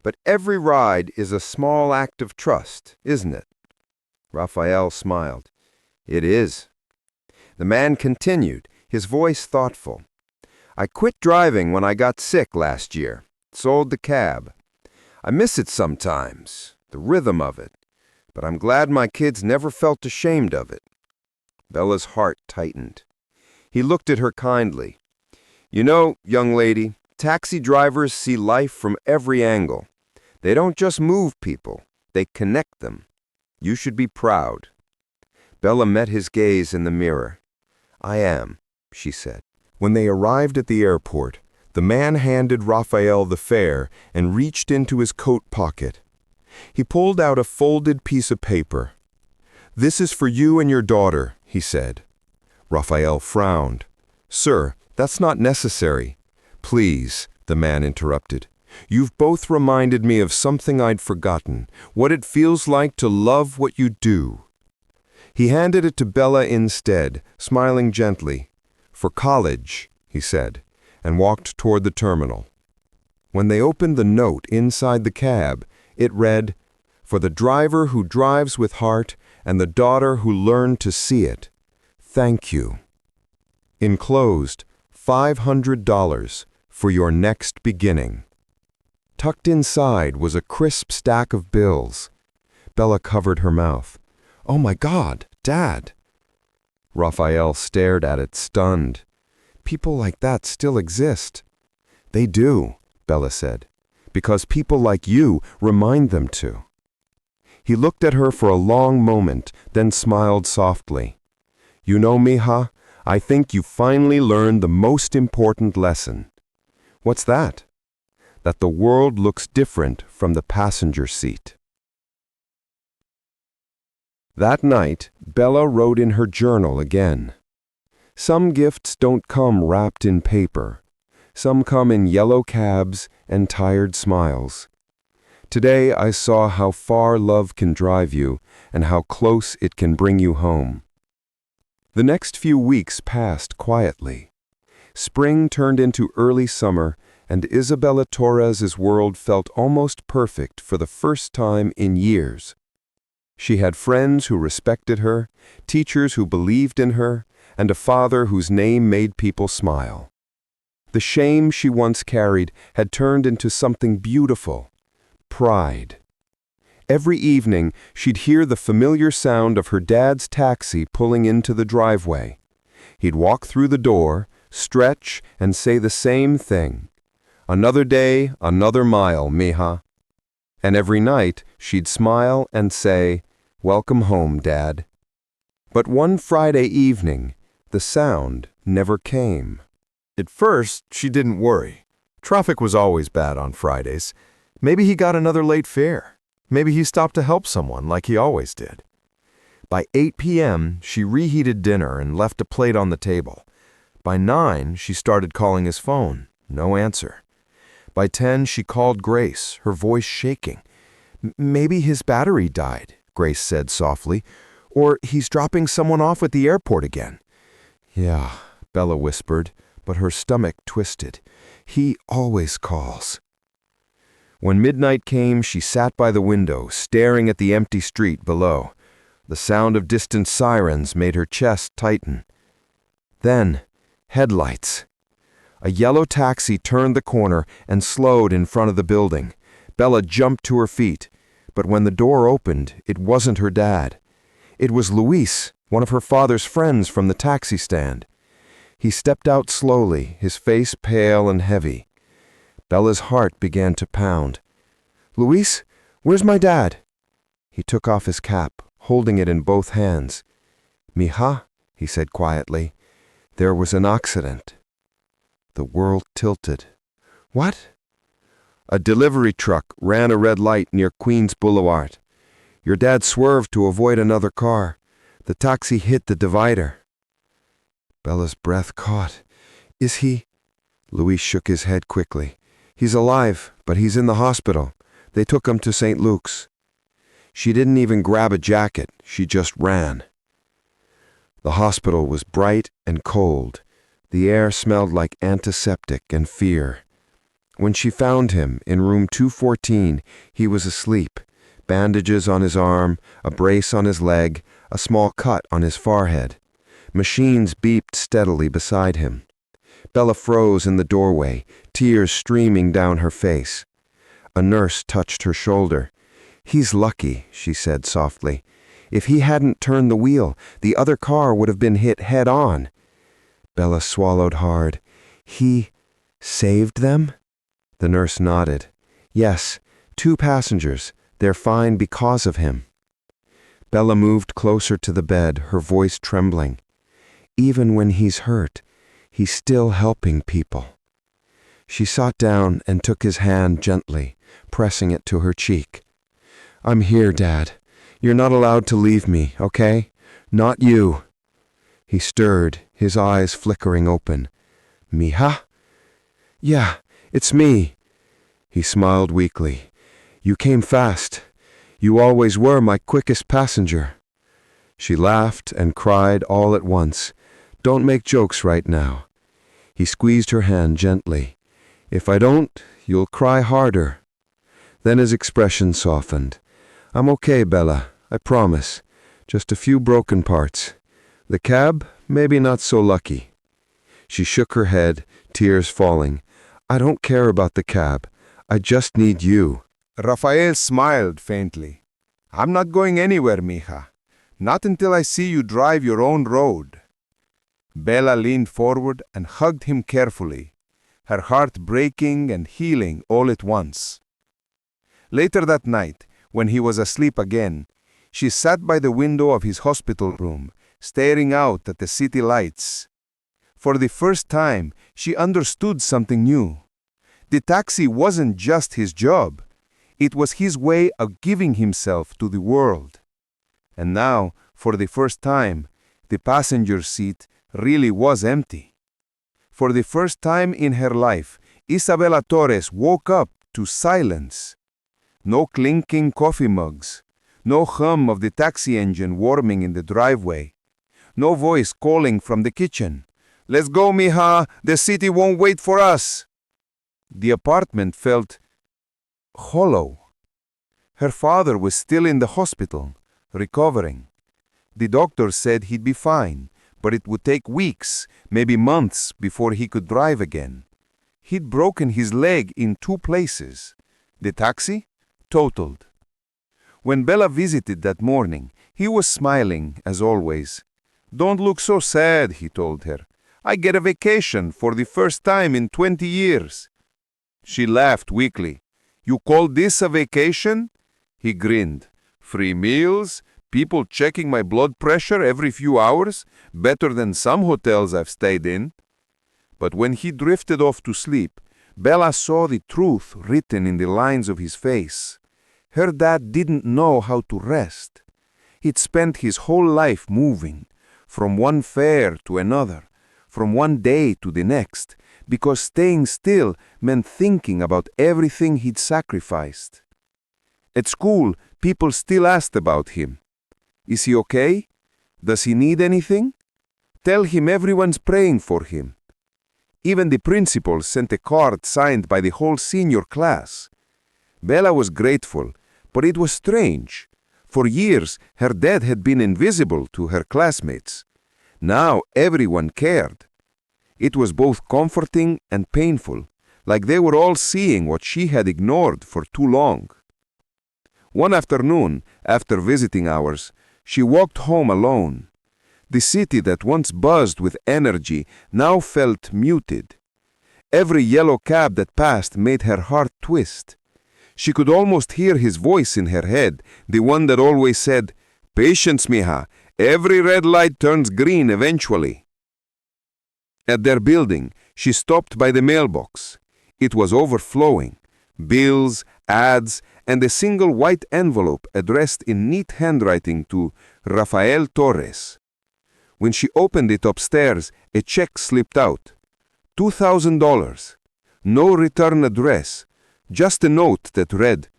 But every ride is a small act of trust, isn't it? Rafael smiled. It is. The man continued, his voice thoughtful. I quit driving when I got sick last year. Sold the cab. I miss it sometimes, the rhythm of it. But I'm glad my kids never felt ashamed of it. Bella's heart tightened. He looked at her kindly. You know, young lady, taxi drivers see life from every angle. They don't just move people, they connect them. You should be proud. Bella met his gaze in the mirror. I am, she said. When they arrived at the airport, the man handed Rafael the fare and reached into his coat pocket. He pulled out a folded piece of paper. This is for you and your daughter, he said. Rafael frowned. Sir, that's not necessary. Please, the man interrupted. You've both reminded me of something I'd forgotten, what it feels like to love what you do. He handed it to Bella instead, smiling gently. For college, he said, and walked toward the terminal. When they opened the note inside the cab, it read, For the driver who drives with heart and the daughter who learned to see it, thank you. Enclosed, $500 for your next beginning. Tucked inside was a crisp stack of bills. Bella covered her mouth. Oh my God, Dad! Rafael stared at it, stunned. People like that still exist. They do, Bella said, because people like you remind them to. He looked at her for a long moment, then smiled softly. You know, mija, I think you finally learned the most important lesson. What's that? That the world looks different from the passenger seat. That night, Bella wrote in her journal again. Some gifts don't come wrapped in paper. Some come in yellow cabs and tired smiles. Today I saw how far love can drive you and how close it can bring you home. The next few weeks passed quietly. Spring turned into early summer, and Isabella Torres's world felt almost perfect for the first time in years. She had friends who respected her, teachers who believed in her, and a father whose name made people smile. The shame she once carried had turned into something beautiful, pride. Every evening, she'd hear the familiar sound of her dad's taxi pulling into the driveway. He'd walk through the door, stretch, and say the same thing. Another day, another mile, mija. And every night, she'd smile and say, Welcome home, Dad. But one Friday evening, the sound never came. At first, she didn't worry. Traffic was always bad on Fridays. Maybe he got another late fare. Maybe he stopped to help someone like he always did. By 8 p.m., she reheated dinner and left a plate on the table. By 9, she started calling his phone. No answer. By 10, she called Grace, her voice shaking. Maybe his battery died, Grace said softly, or he's dropping someone off at the airport again. Yeah, Bella whispered, but her stomach twisted. He always calls. When midnight came, she sat by the window, staring at the empty street below. The sound of distant sirens made her chest tighten. Then, headlights. A yellow taxi turned the corner and slowed in front of the building. Bella jumped to her feet, but when the door opened, it wasn't her dad. It was Luis, one of her father's friends from the taxi stand. He stepped out slowly, his face pale and heavy. Bella's heart began to pound. "Luis, where's my dad?" He took off his cap, holding it in both hands. "Mija," he said quietly, "there was an accident." The world tilted. "What?" "A delivery truck ran a red light near Queens Boulevard. Your dad swerved to avoid another car. The taxi hit the divider." Bella's breath caught. "Is he—" Luis shook his head quickly. "He's alive, but he's in the hospital. They took him to St. Luke's." She didn't even grab a jacket. She just ran. The hospital was bright and cold. The air smelled like antiseptic and fear. When she found him in room 214, he was asleep, bandages on his arm, a brace on his leg, a small cut on his forehead. Machines beeped steadily beside him. Bella froze in the doorway, tears streaming down her face. A nurse touched her shoulder. "He's lucky," she said softly. "If he hadn't turned the wheel, the other car would have been hit head on." Bella swallowed hard. "He saved them?" The nurse nodded. "Yes, 2 passengers. They're fine because of him." Bella moved closer to the bed, her voice trembling. "Even when he's hurt, he's still helping people." She sat down and took his hand gently, pressing it to her cheek. "I'm here, Dad. You're not allowed to leave me, okay? Not you." He stirred, his eyes flickering open. "Mija?" "Yeah, it's me." He smiled weakly. "You came fast. You always were my quickest passenger." She laughed and cried all at once. "Don't make jokes right now." He squeezed her hand gently. "If I don't, you'll cry harder." Then his expression softened. "I'm okay, Bella, I promise. Just a few broken parts. The cab, maybe not so lucky." She shook her head, tears falling. "I don't care about the cab. I just need you." Rafael smiled faintly. "I'm not going anywhere, mija. Not until I see you drive your own road." Bella leaned forward and hugged him carefully, her heart breaking and healing all at once. Later that night, when he was asleep again, she sat by the window of his hospital room, staring out at the city lights. For the first time, she understood something new. The taxi wasn't just his job. It was his way of giving himself to the world. And now, for the first time, the passenger seat really was empty. For the first time in her life, Isabella Torres woke up to silence. No clinking coffee mugs, no hum of the taxi engine warming in the driveway, no voice calling from the kitchen. "Let's go, mija, the city won't wait for us." The apartment felt hollow. Her father was still in the hospital, recovering. The doctor said he'd be fine, but it would take weeks, maybe months, before he could drive again. He'd broken his leg in 2 places. The taxi? Totaled. When Bella visited that morning, he was smiling, as always. "Don't look so sad," he told her. "I get a vacation for the first time in 20 years. She laughed weakly. "You call this a vacation?" He grinned. "Free meals, people checking my blood pressure every few hours, better than some hotels I've stayed in." But when he drifted off to sleep, Bella saw the truth written in the lines of his face. Her dad didn't know how to rest. He'd spent his whole life moving, from one fair to another, from one day to the next, because staying still meant thinking about everything he'd sacrificed. At school, people still asked about him. Is he okay? Does he need anything? Tell him everyone's praying for him. Even the principal sent a card signed by the whole senior class. Bella was grateful, but it was strange. For years, her dad had been invisible to her classmates. Now everyone cared. It was both comforting and painful, like they were all seeing what she had ignored for too long. One afternoon, after visiting hours, she walked home alone. The city that once buzzed with energy now felt muted. Every yellow cab that passed made her heart twist. She could almost hear his voice in her head, the one that always said, "Patience, mija, every red light turns green eventually." At their building, she stopped by the mailbox. It was overflowing. Bills, ads, and a single white envelope addressed in neat handwriting to Rafael Torres. When she opened it upstairs, a check slipped out. $2,000. No return address. Just a note that read,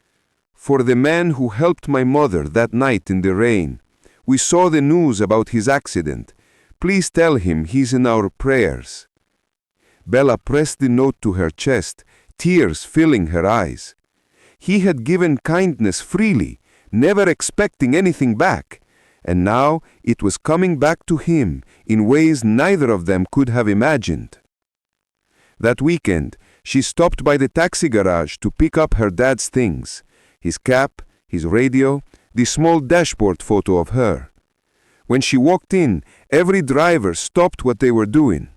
"For the man who helped my mother that night in the rain. We saw the news about his accident. Please tell him he's in our prayers." Bella pressed the note to her chest, tears filling her eyes. He had given kindness freely, never expecting anything back, and now it was coming back to him in ways neither of them could have imagined. That weekend, she stopped by the taxi garage to pick up her dad's things, his cap, his radio, the small dashboard photo of her. When she walked in, every driver stopped what they were doing.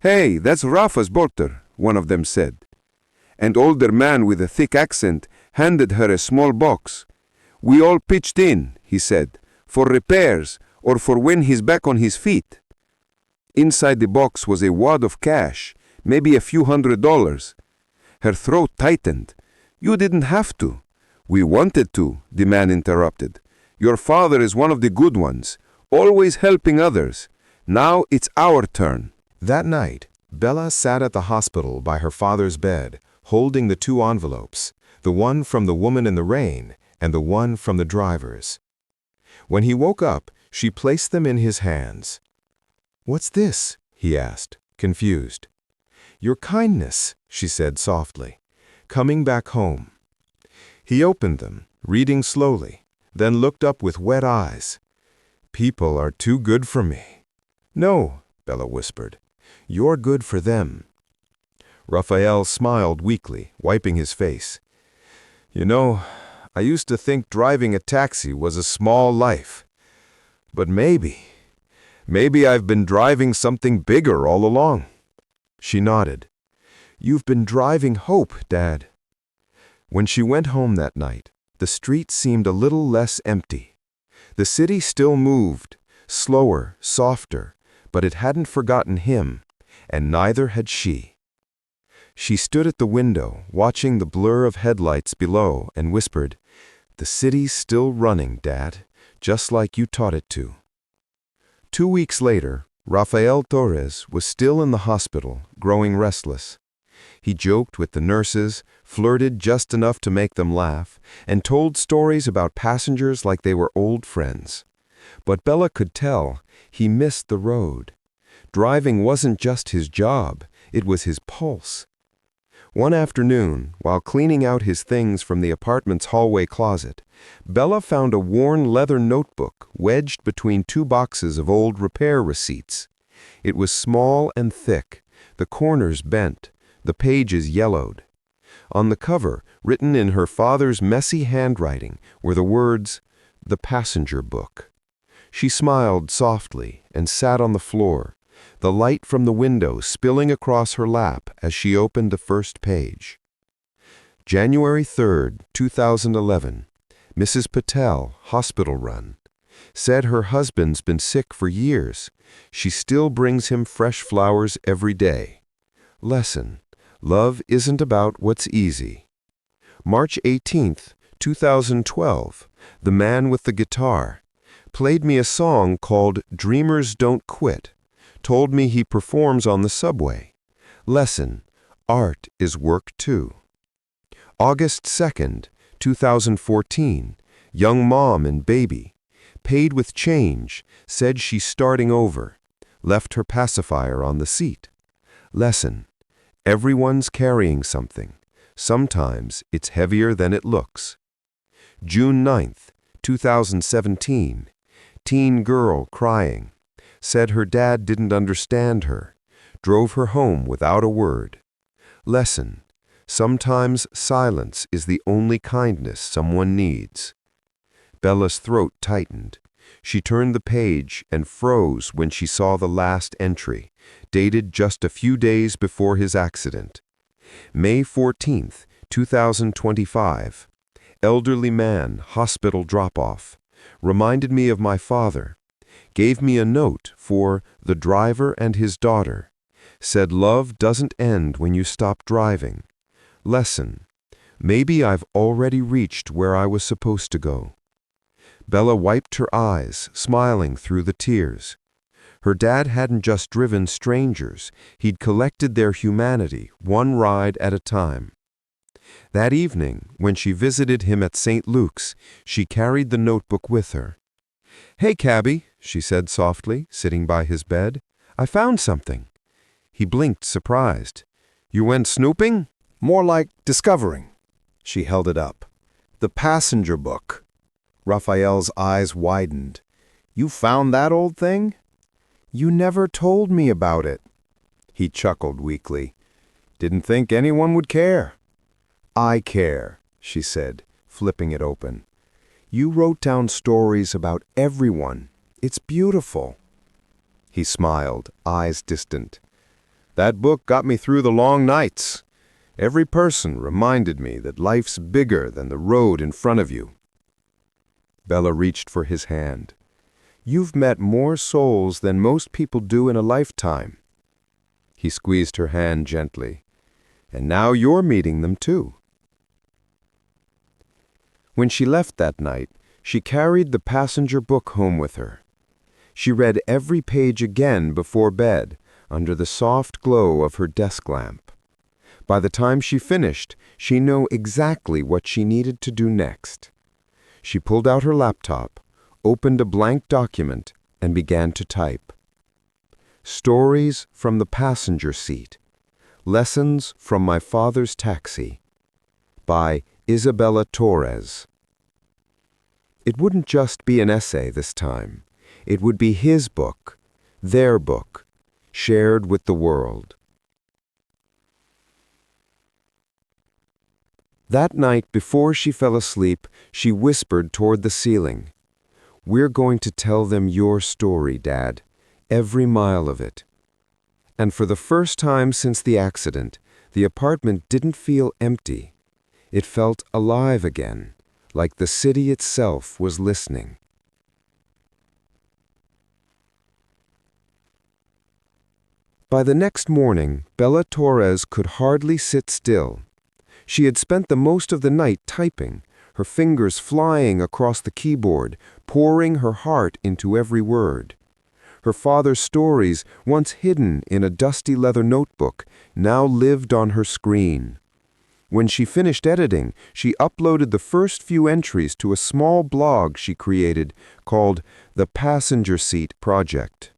"Hey, that's Rafa's brother," one of them said. An older man with a thick accent handed her a small box. "We all pitched in," he said, "for repairs or for when he's back on his feet." Inside the box was a wad of cash, maybe a few $100s. Her throat tightened. "You didn't have to." "We wanted to," the man interrupted. "Your father is one of the good ones, always helping others. Now it's our turn." That night, Bella sat at the hospital by her father's bed, holding the two envelopes, the one from the woman in the rain and the one from the drivers. When he woke up, she placed them in his hands. "What's this?" he asked, confused. "Your kindness," she said softly, "coming back home." He opened them, reading slowly, then looked up with wet eyes. "People are too good for me." "No," Bella whispered. "You're good for them." Rafael smiled weakly, wiping his face. "You know, I used to think driving a taxi was a small life. But maybe I've been driving something bigger all along." She nodded. "You've been driving hope, Dad." When she went home that night, the street seemed a little less empty. The city still moved, slower, softer, but it hadn't forgotten him, and neither had she. She stood at the window, watching the blur of headlights below, and whispered, "The city's still running, Dad, just like you taught it to." 2 weeks later, Rafael Torres was still in the hospital, growing restless. He joked with the nurses, flirted just enough to make them laugh, and told stories about passengers like they were old friends. But Bella could tell he missed the road. Driving wasn't just his job, it was his pulse. One afternoon, while cleaning out his things from the apartment's hallway closet, Bella found a worn leather notebook wedged between 2 boxes of old repair receipts. It was small and thick, the corners bent, the pages yellowed. On the cover, written in her father's messy handwriting, were the words, "The Passenger Book." She smiled softly and sat on the floor, the light from the window spilling across her lap as she opened the first page. January 3rd, 2011. Mrs. Patel, hospital run. Said her husband's been sick for years. She still brings him fresh flowers every day. Lesson: love isn't about what's easy. March 18th, 2012. The Man with the Guitar. played me a song called Dreamers Don't Quit, told me he performs on the subway. Lesson, art is work too. August 2nd, 2014, young mom and baby. Paid with change, said she's starting over. Left her pacifier on the seat. Lesson, everyone's carrying something. Sometimes it's heavier than it looks. June 9th, 2017, teen girl crying. Said her dad didn't understand her. Drove her home without a word. Lesson, sometimes silence is the only kindness someone needs. Bella's throat tightened. She turned the page and froze when she saw the last entry, dated just a few days before his accident. May 14th, 2025. Elderly man, hospital drop-off. Reminded me of my father. Gave me a note for the driver and his daughter. Said love doesn't end when you stop driving. Lesson, maybe I've already reached where I was supposed to go. Bella wiped her eyes, smiling through the tears. Her dad hadn't just driven strangers, he'd collected their humanity, one ride at a time. That evening, when she visited him at St. Luke's, she carried the notebook with her. "Hey, cabby," she said softly, sitting by his bed. "I found something." He blinked, surprised. "You went snooping?" More like discovering. She held it up. The passenger book. Rafael's eyes widened. You found that old thing? You never told me about it. He chuckled weakly. Didn't think anyone would care. I care, she said, flipping it open. You wrote down stories about everyone. It's beautiful. He smiled, eyes distant. That book got me through the long nights. Every person reminded me that life's bigger than the road in front of you. Bella reached for his hand. You've met more souls than most people do in a lifetime. He squeezed her hand gently. And now you're meeting them too. When she left that night, she carried the passenger book home with her. She read every page again before bed, under the soft glow of her desk lamp. By the time she finished, she knew exactly what she needed to do next. She pulled out her laptop, opened a blank document, and began to type. Stories from the passenger seat. Lessons from my father's taxi. By Isabella Torres. It wouldn't just be an essay this time. It would be his book, their book, shared with the world. That night, before she fell asleep, she whispered toward the ceiling. We're going to tell them your story, Dad, every mile of it. And for the first time since the accident, the apartment didn't feel empty. It felt alive again, like the city itself was listening. By the next morning, Bella Torres could hardly sit still. She had spent the most of the night typing, her fingers flying across the keyboard, pouring her heart into every word. Her father's stories, once hidden in a dusty leather notebook, now lived on her screen. When she finished editing, she uploaded the first few entries to a small blog she created called The Passenger Seat Project.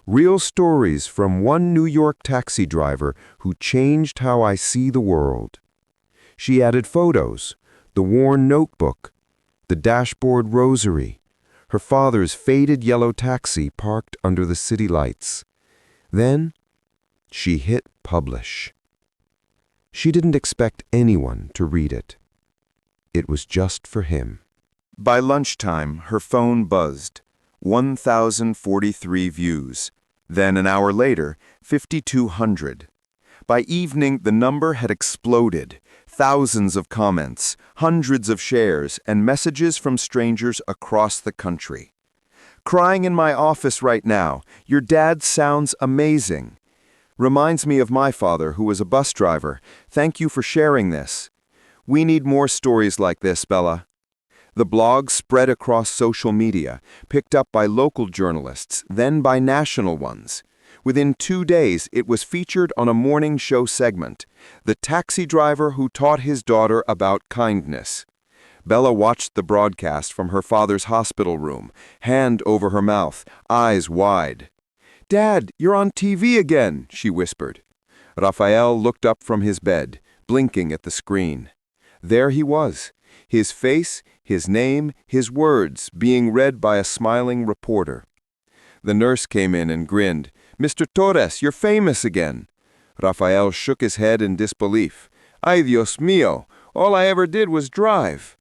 Real stories from one New York taxi driver who changed how I see the world. She added photos, the worn notebook, the dashboard rosary, her father's faded yellow taxi parked under the city lights. Then she hit publish. She didn't expect anyone to read it. It was just for him. By lunchtime, her phone buzzed. 1,043 views. Then an hour later, 5,200. By evening, the number had exploded. Thousands of comments, hundreds of shares, and messages from strangers across the country. Crying in my office right now. Your dad sounds amazing. Reminds me of my father, who was a bus driver. Thank you for sharing this. We need more stories like this, Bella. The blog spread across social media, picked up by local journalists, then by national ones. Within 2 days, it was featured on a morning show segment, The Taxi Driver Who Taught His Daughter About Kindness. Bella watched the broadcast from her father's hospital room, hand over her mouth, eyes wide. "Dad, you're on TV again," she whispered. Rafael looked up from his bed, blinking at the screen. There he was, his face, his name, his words being read by a smiling reporter. The nurse came in and grinned. "Mr. Torres, you're famous again." Rafael shook his head in disbelief. "Ay, Dios mío, all I ever did was drive."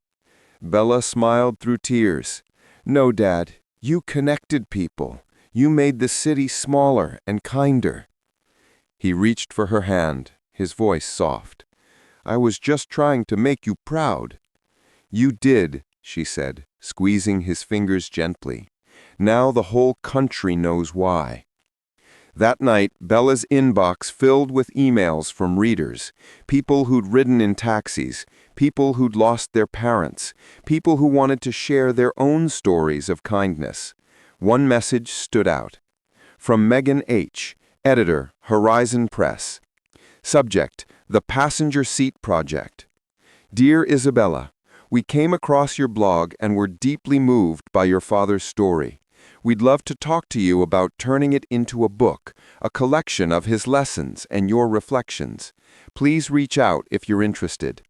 Bella smiled through tears. "No, Dad, you connected people. You made the city smaller and kinder." He reached for her hand, his voice soft. "I was just trying to make you proud." "You did," she said, squeezing his fingers gently. "Now the whole country knows why." That night, Bella's inbox filled with emails from readers, people who'd ridden in taxis, people who'd lost their parents, people who wanted to share their own stories of kindness. One message stood out. From Megan H., editor, Horizon Press. Subject, The Passenger Seat Project. Dear Isabella, we came across your blog and were deeply moved by your father's story. We'd love to talk to you about turning it into a book, a collection of his lessons and your reflections. Please reach out if you're interested.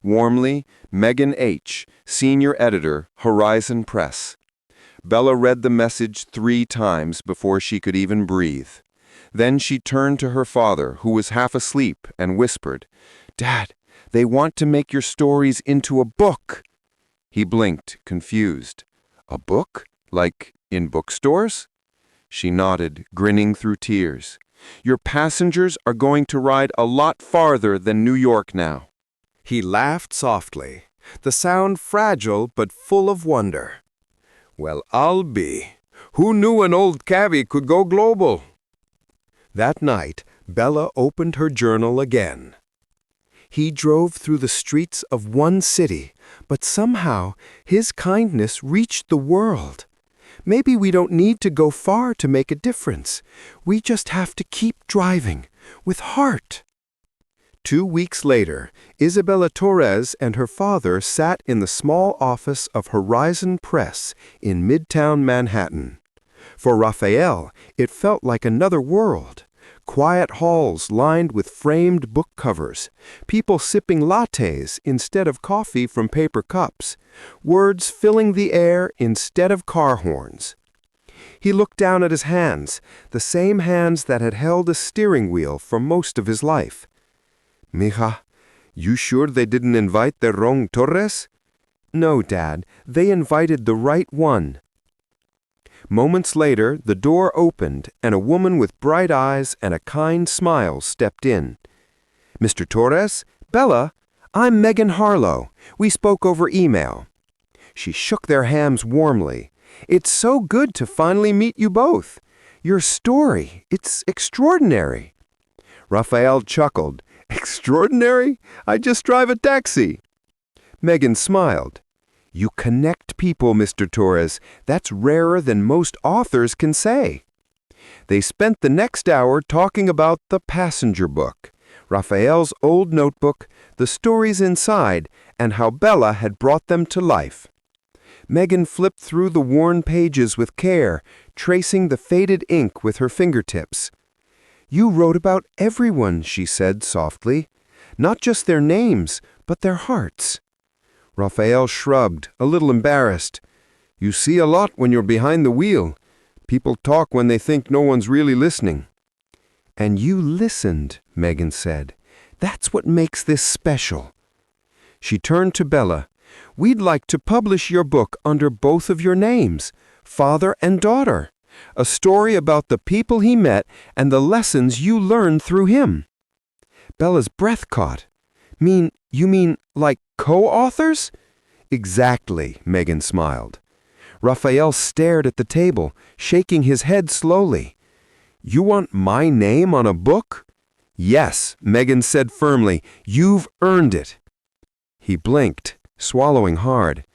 Warmly, Megan H., Senior Editor, Horizon Press. Bella read the message 3 times before she could even breathe. Then she turned to her father, who was half asleep, and whispered, "Dad, they want to make your stories into a book." He blinked, confused. "A book? Like in bookstores?" She nodded, grinning through tears. "Your passengers are going to ride a lot farther than New York now." He laughed softly, the sound fragile but full of wonder. "Well, I'll be. Who knew an old cabby could go global?" That night, Bella opened her journal again. He drove through the streets of one city, but somehow his kindness reached the world. Maybe we don't need to go far to make a difference. We just have to keep driving, with heart. 2 weeks later, Isabella Torres and her father sat in the small office of Horizon Press in Midtown Manhattan. For Rafael, it felt like another world. Quiet halls lined with framed book covers, people sipping lattes instead of coffee from paper cups, words filling the air instead of car horns. He looked down at his hands, the same hands that had held a steering wheel for most of his life. "Mija, you sure they didn't invite the wrong Torres?" "No, Dad, they invited the right one." Moments later, the door opened, and a woman with bright eyes and a kind smile stepped in. "Mr. Torres? Bella? I'm Megan Harlow. We spoke over email." She shook their hands warmly. "It's so good to finally meet you both. Your story, it's extraordinary." Rafael chuckled. "Extraordinary? I just drive a taxi." Megan smiled. "You connect people, Mr. Torres. That's rarer than most authors can say." They spent the next hour talking about the passenger book, Rafael's old notebook, the stories inside, and how Bella had brought them to life. Megan flipped through the worn pages with care, tracing the faded ink with her fingertips. "You wrote about everyone," she said softly. "Not just their names, but their hearts." Rafael shrugged, a little embarrassed. "You see a lot when you're behind the wheel. People talk when they think no one's really listening." "And you listened," Megan said. "That's what makes this special." She turned to Bella. "We'd like to publish your book under both of your names, father and daughter. A story about the people he met and the lessons you learned through him." Bella's breath caught. You mean like co-authors?" "Exactly," Megan smiled. Rafael stared at the table, shaking his head slowly. "You want my name on a book?" "Yes," Megan said firmly. "You've earned it." He blinked, swallowing hard.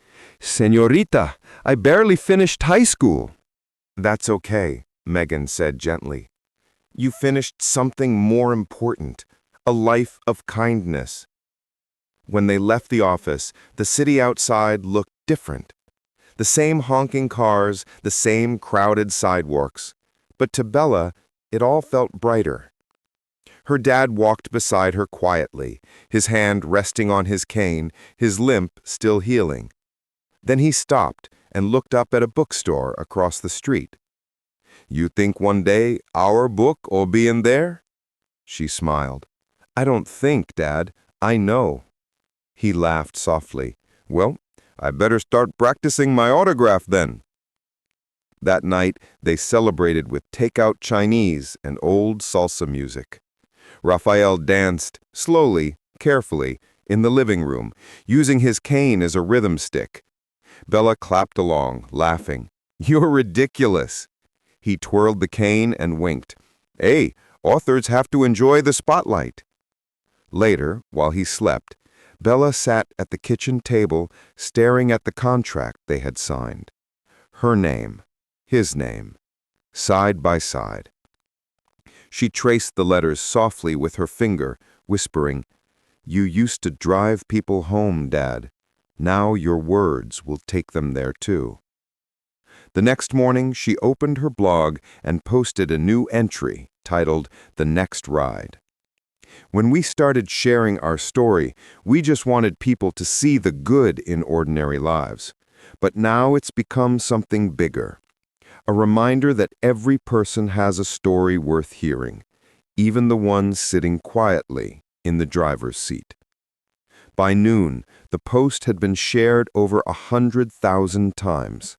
Señorita, I barely finished high school. That's okay, Megan said gently. You finished something more important, a life of kindness. When they left the office, the city outside looked different. The same honking cars, the same crowded sidewalks. But to Bella, it all felt brighter. Her dad walked beside her quietly, his hand resting on his cane, his limp still healing. Then he stopped and looked up at a bookstore across the street. You think one day our book will be in there? She smiled. I don't think, Dad. I know. He laughed softly. Well, I better start practicing my autograph then. That night, they celebrated with takeout Chinese and old salsa music. Rafael danced, slowly, carefully, in the living room, using his cane as a rhythm stick. Bella clapped along, laughing. You're ridiculous. He twirled the cane and winked. Hey, authors have to enjoy the spotlight. Later, while he slept, Bella sat at the kitchen table, staring at the contract they had signed. Her name, his name, side by side. She traced the letters softly with her finger, whispering, You used to drive people home, Dad. Now your words will take them there too. The next morning, she opened her blog and posted a new entry titled The Next Ride. When we started sharing our story, we just wanted people to see the good in ordinary lives. But now it's become something bigger. A reminder that every person has a story worth hearing, even the ones sitting quietly in the driver's seat. By noon, the post had been shared over 100,000 times.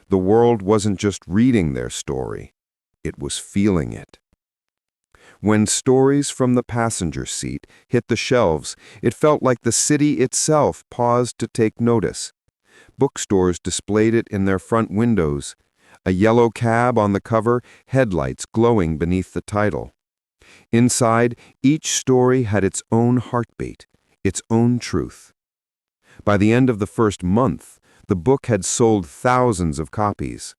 The world wasn't just reading their story, it was feeling it. When stories from the passenger seat hit the shelves, it felt like the city itself paused to take notice. Bookstores displayed it in their front windows, a yellow cab on the cover, headlights glowing beneath the title. Inside, each story had its own heartbeat, its own truth. By the end of the first month, the book had sold thousands of copies.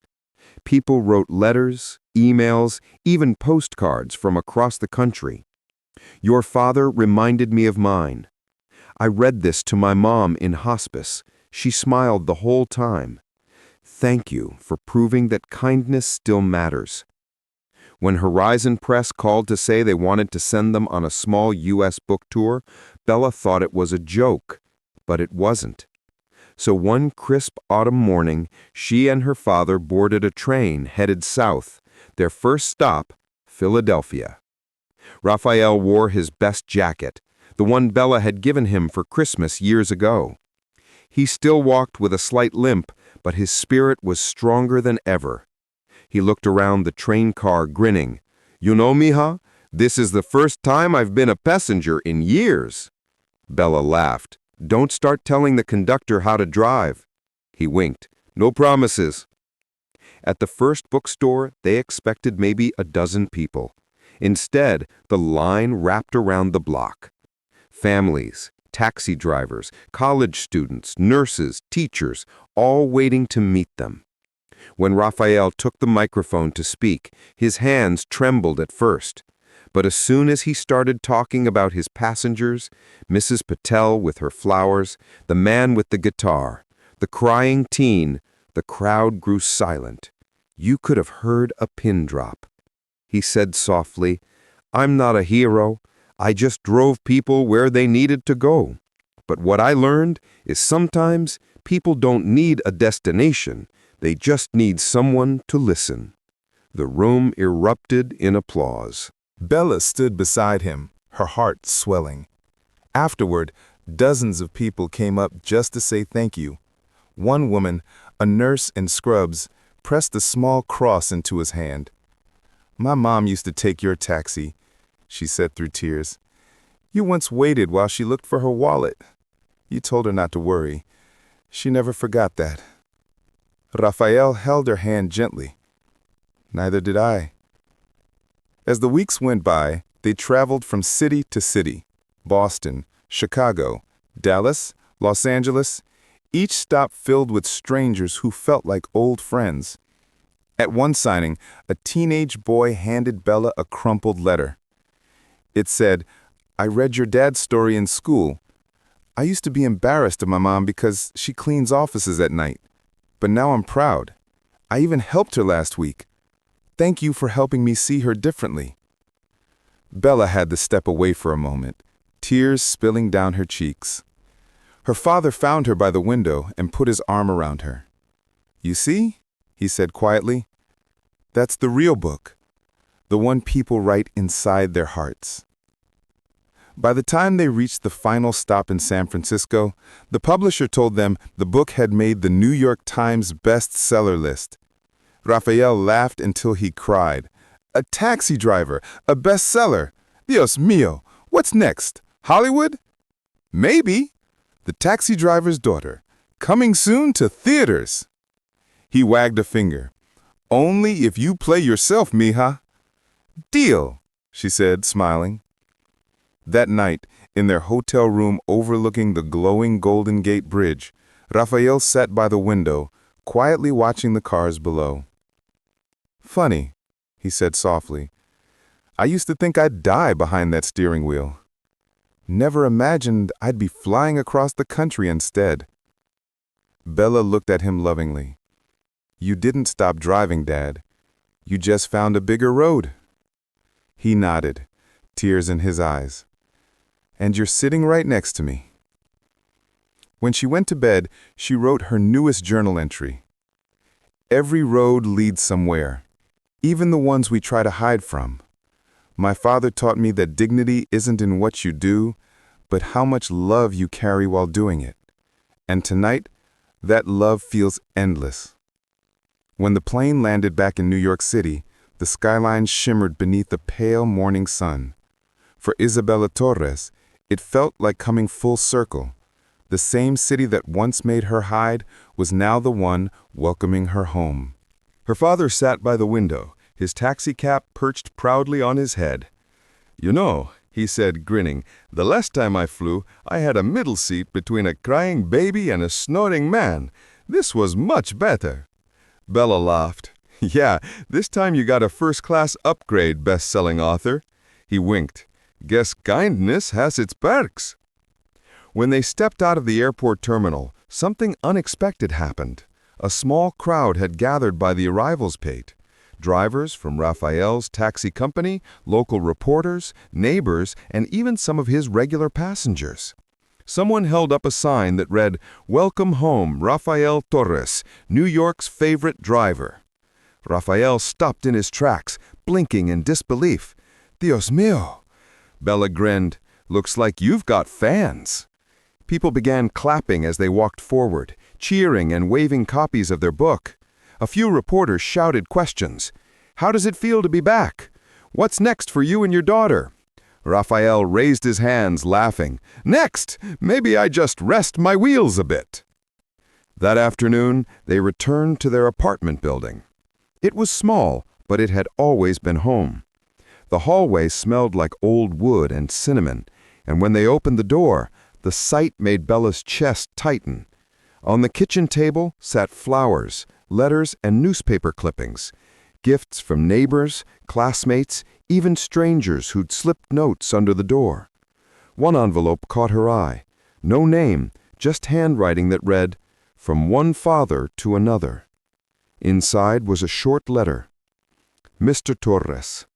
People wrote letters, emails, even postcards from across the country. Your father reminded me of mine. I read this to my mom in hospice. She smiled the whole time. Thank you for proving that kindness still matters. When Horizon Press called to say they wanted to send them on a small U.S. book tour, Bella thought it was a joke, but it wasn't. So one crisp autumn morning, she and her father boarded a train headed south, their first stop, Philadelphia. Rafael wore his best jacket, the one Bella had given him for Christmas years ago. He still walked with a slight limp, but his spirit was stronger than ever. He looked around the train car, grinning. You know, mija, this is the first time I've been a passenger in years. Bella laughed. Don't start telling the conductor how to drive. He winked. No promises. At the first bookstore, they expected maybe a dozen people. Instead, the line wrapped around the block. Families, taxi drivers, college students, nurses, teachers, all waiting to meet them. When Rafael took the microphone to speak, his hands trembled at first. But as soon as he started talking about his passengers, Mrs. Patel with her flowers, the man with the guitar, the crying teen, the crowd grew silent. You could have heard a pin drop. He said softly, I'm not a hero. I just drove people where they needed to go. But what I learned is sometimes people don't need a destination. They just need someone to listen. The room erupted in applause. Bella stood beside him, her heart swelling. Afterward, dozens of people came up just to say thank you. One woman, a nurse in scrubs, pressed a small cross into his hand. My mom used to take your taxi, she said through tears. You once waited while she looked for her wallet. You told her not to worry. She never forgot that. Rafael held her hand gently. Neither did I. As the weeks went by, they traveled from city to city, Boston, Chicago, Dallas, Los Angeles, each stop filled with strangers who felt like old friends. At one signing, a teenage boy handed Bella a crumpled letter. It said, "I read your dad's story in school. I used to be embarrassed of my mom because she cleans offices at night. But now I'm proud. I even helped her last week. Thank you for helping me see her differently." Bella had to step away for a moment, tears spilling down her cheeks. Her father found her by the window and put his arm around her. "You see," he said quietly, "that's the real book, the one people write inside their hearts." By the time they reached the final stop in San Francisco, the publisher told them the book had made the New York Times bestseller list. Rafael laughed until he cried. "A taxi driver, a bestseller. Dios mío, what's next? Hollywood? Maybe. The Taxi Driver's Daughter, coming soon to theaters." He wagged a finger. "Only if you play yourself, mija." "Deal," she said, smiling. That night, in their hotel room overlooking the glowing Golden Gate Bridge, Rafael sat by the window, quietly watching the cars below. "Funny," he said softly. "I used to think I'd die behind that steering wheel. Never imagined I'd be flying across the country instead." Bella looked at him lovingly. "You didn't stop driving, Dad. You just found a bigger road." He nodded, tears in his eyes. "And you're sitting right next to me." When she went to bed, she wrote her newest journal entry. "Every road leads somewhere, even the ones we try to hide from. My father taught me that dignity isn't in what you do, but how much love you carry while doing it. And tonight, that love feels endless." When the plane landed back in New York City, the skyline shimmered beneath the pale morning sun. For Isabella Torres, it felt like coming full circle. The same city that once made her hide was now the one welcoming her home. Her father sat by the window, his taxi cap perched proudly on his head. "You know," he said, grinning, "the last time I flew, I had a middle seat between a crying baby and a snoring man. This was much better." Bella laughed. "Yeah, this time you got a first-class upgrade, best-selling author." He winked. "Guess kindness has its perks." When they stepped out of the airport terminal, something unexpected happened. A small crowd had gathered by the arrivals gate. Drivers from Rafael's taxi company, local reporters, neighbors, and even some of his regular passengers. Someone held up a sign that read, "Welcome home, Rafael Torres, New York's favorite driver." Rafael stopped in his tracks, blinking in disbelief. "Dios mío." Bella grinned. "Looks like you've got fans." People began clapping as they walked forward, cheering and waving copies of their book. A few reporters shouted questions. "How does it feel to be back? What's next for you and your daughter?" Rafael raised his hands, laughing. "Next, maybe I just rest my wheels a bit." That afternoon, they returned to their apartment building. It was small, but it had always been home. The hallway smelled like old wood and cinnamon, and when they opened the door, the sight made Bella's chest tighten. On the kitchen table sat flowers, letters, and newspaper clippings, gifts from neighbors, classmates, even strangers who'd slipped notes under the door. One envelope caught her eye. No name, just handwriting that read, "From one father to another." Inside was a short letter. "Mr. Torres,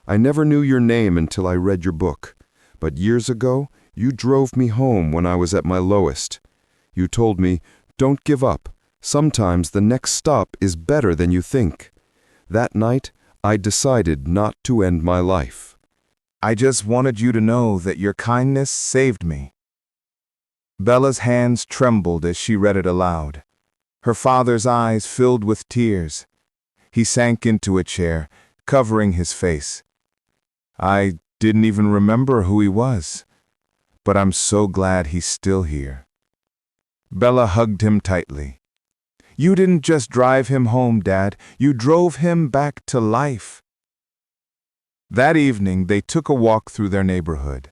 I never knew your name until I read your book, but years ago, you drove me home when I was at my lowest. You told me, 'Don't give up. Sometimes the next stop is better than you think.' That night, I decided not to end my life. I just wanted you to know that your kindness saved me." Bella's hands trembled as she read it aloud. Her father's eyes filled with tears. He sank into a chair, covering his face. "I didn't even remember who he was, but I'm so glad he's still here." Bella hugged him tightly. "You didn't just drive him home, Dad. You drove him back to life." That evening, they took a walk through their neighborhood.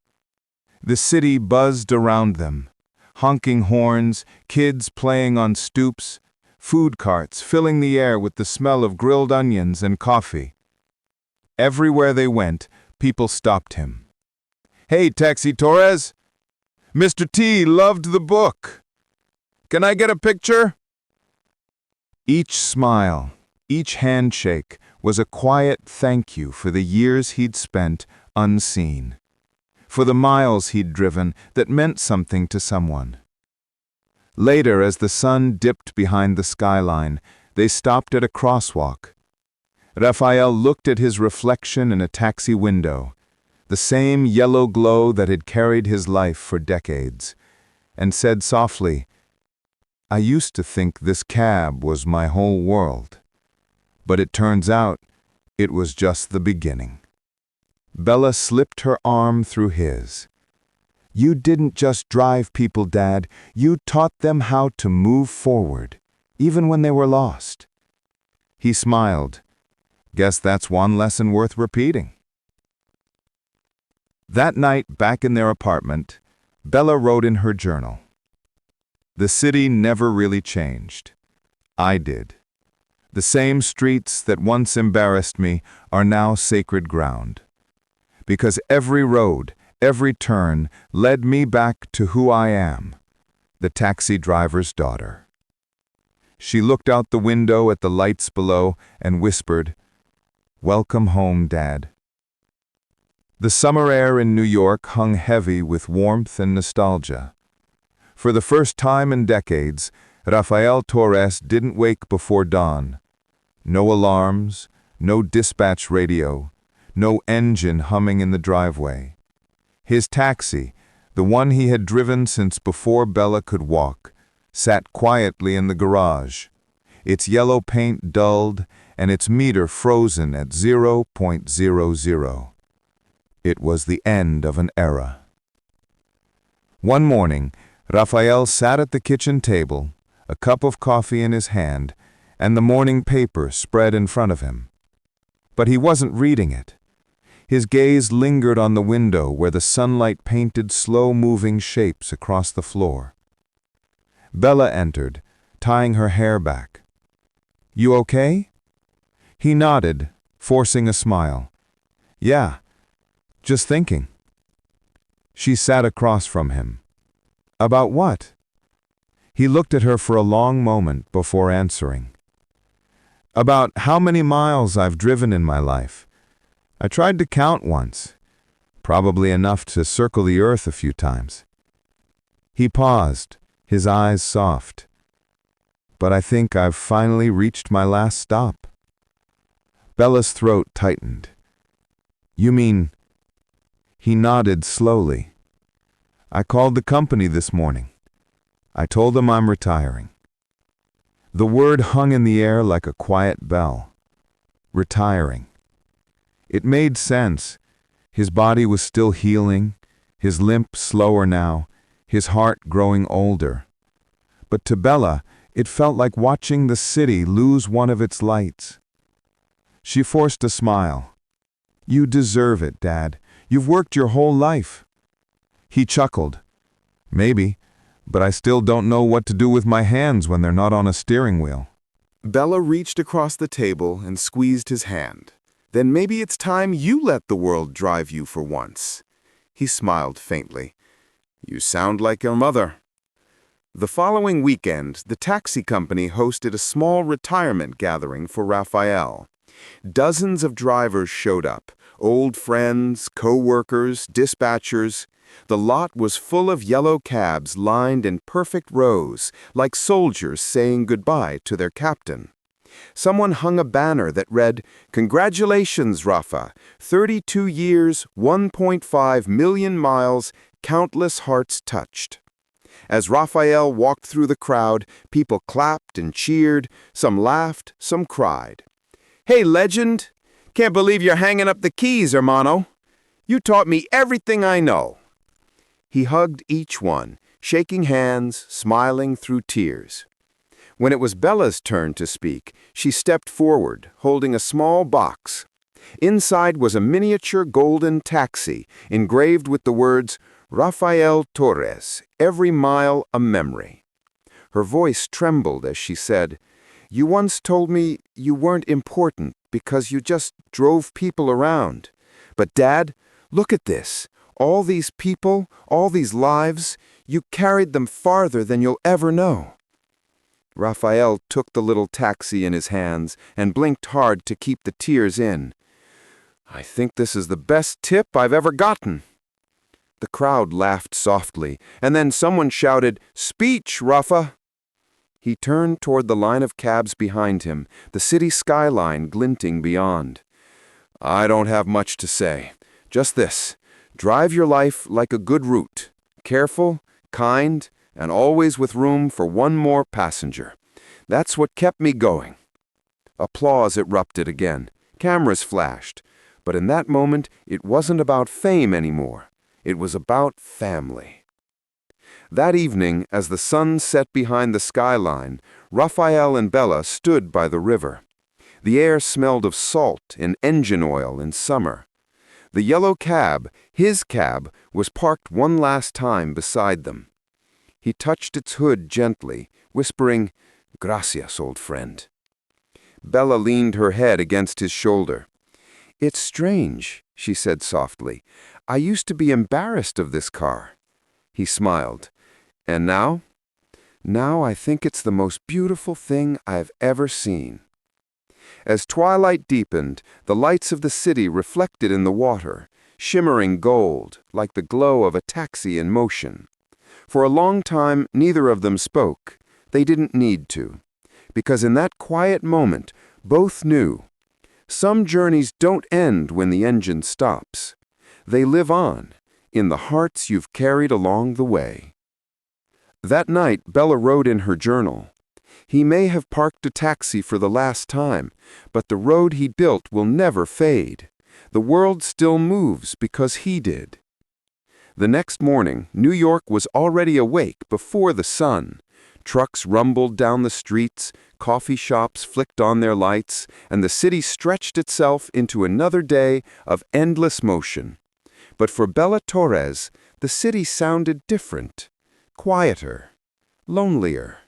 The city buzzed around them. honking horns, kids playing on stoops, food carts filling the air with the smell of grilled onions and coffee. Everywhere they went, people stopped him. "Hey, Taxi Torres! Mr. T loved the book. Can I get a picture?" Each smile, each handshake was a quiet thank you for the years he'd spent unseen, for the miles he'd driven that meant something to someone. Later, as the sun dipped behind the skyline, they stopped at a crosswalk. Rafael looked at his reflection in a taxi window, the same yellow glow that had carried his life for decades, and said softly, "I used to think this cab was my whole world, but it turns out it was just the beginning." Bella slipped her arm through his. "You didn't just drive people, Dad. You taught them how to move forward, even when they were lost." He smiled. "Guess that's one lesson worth repeating." That night, back in their apartment, Bella wrote in her journal, "The city never really changed. I did. The same streets that once embarrassed me are now sacred ground. Because every road, every turn led me back to who I am, the taxi driver's daughter." She looked out the window at the lights below and whispered, "Welcome home, Dad." The summer air in New York hung heavy with warmth and nostalgia. For the first time in decades, Rafael Torres didn't wake before dawn. No alarms, no dispatch radio, no engine humming in the driveway. His taxi, the one he had driven since before Bella could walk, sat quietly in the garage, its yellow paint dulled and its meter frozen at 0.00. It was the end of an era. One morning, Rafael sat at the kitchen table, a cup of coffee in his hand, and the morning paper spread in front of him. But he wasn't reading it. His gaze lingered on the window where the sunlight painted slow-moving shapes across the floor. Bella entered, tying her hair back. "You okay?" He nodded, forcing a smile. "Yeah, just thinking." She sat across from him. "About what?" He looked at her for a long moment before answering. "About how many miles I've driven in my life. I tried to count once, probably enough to circle the earth a few times." He paused, his eyes soft. "But I think I've finally reached my last stop." Bella's throat tightened. "You mean—" He nodded slowly. "I called the company this morning. I told them I'm retiring." The word hung in the air like a quiet bell. Retiring. It made sense. His body was still healing, his limp slower now, his heart growing older. But to Bella, it felt like watching the city lose one of its lights. She forced a smile. "You deserve it, Dad. You've worked your whole life." He chuckled. "Maybe, but I still don't know what to do with my hands when they're not on a steering wheel." Bella reached across the table and squeezed his hand. "Then maybe it's time you let the world drive you for once." He smiled faintly. "You sound like your mother." The following weekend, the taxi company hosted a small retirement gathering for Rafael. Dozens of drivers showed up, old friends, co-workers, dispatchers. The lot was full of yellow cabs lined in perfect rows, like soldiers saying goodbye to their captain. Someone hung a banner that read, "Congratulations, Rafa. 32 years, 1.5 million miles, countless hearts touched." As Rafael walked through the crowd, people clapped and cheered. Some laughed, some cried. "Hey, legend! Can't believe you're hanging up the keys, hermano. You taught me everything I know." He hugged each one, shaking hands, smiling through tears. When it was Bella's turn to speak, she stepped forward, holding a small box. Inside was a miniature golden taxi, engraved with the words, Rafael Torres, every mile a memory. Her voice trembled as she said, "You once told me you weren't important because you just drove people around. But Dad, look at this. All these people, all these lives, you carried them farther than you'll ever know." Rafael took the little taxi in his hands and blinked hard to keep the tears in. "I think this is the best tip I've ever gotten." The crowd laughed softly, and then someone shouted, "Speech, Rafa!" He turned toward the line of cabs behind him, the city skyline glinting beyond. "I don't have much to say. Just this. Drive your life like a good route. Careful, kind, and always with room for one more passenger. That's what kept me going." Applause erupted again. Cameras flashed. But in that moment, it wasn't about fame anymore. It was about family. That evening, as the sun set behind the skyline, Rafael and Bella stood by the river. The air smelled of salt and engine oil in summer. The yellow cab, his cab, was parked one last time beside them. He touched its hood gently, whispering, "Gracias, old friend." Bella leaned her head against his shoulder. "It's strange," she said softly. "I used to be embarrassed of this car." He smiled. "And now? Now I think it's the most beautiful thing I've ever seen." As twilight deepened, the lights of the city reflected in the water, shimmering gold, like the glow of a taxi in motion. For a long time, neither of them spoke. They didn't need to. Because in that quiet moment, both knew. Some journeys don't end when the engine stops. They live on, in the hearts you've carried along the way. That night, Bella wrote in her journal, "He may have parked a taxi for the last time, but the road he built will never fade. The world still moves because he did." The next morning, New York was already awake before the sun. Trucks rumbled down the streets, coffee shops flicked on their lights, and the city stretched itself into another day of endless motion. But for Bella Torres, the city sounded different, quieter, lonelier.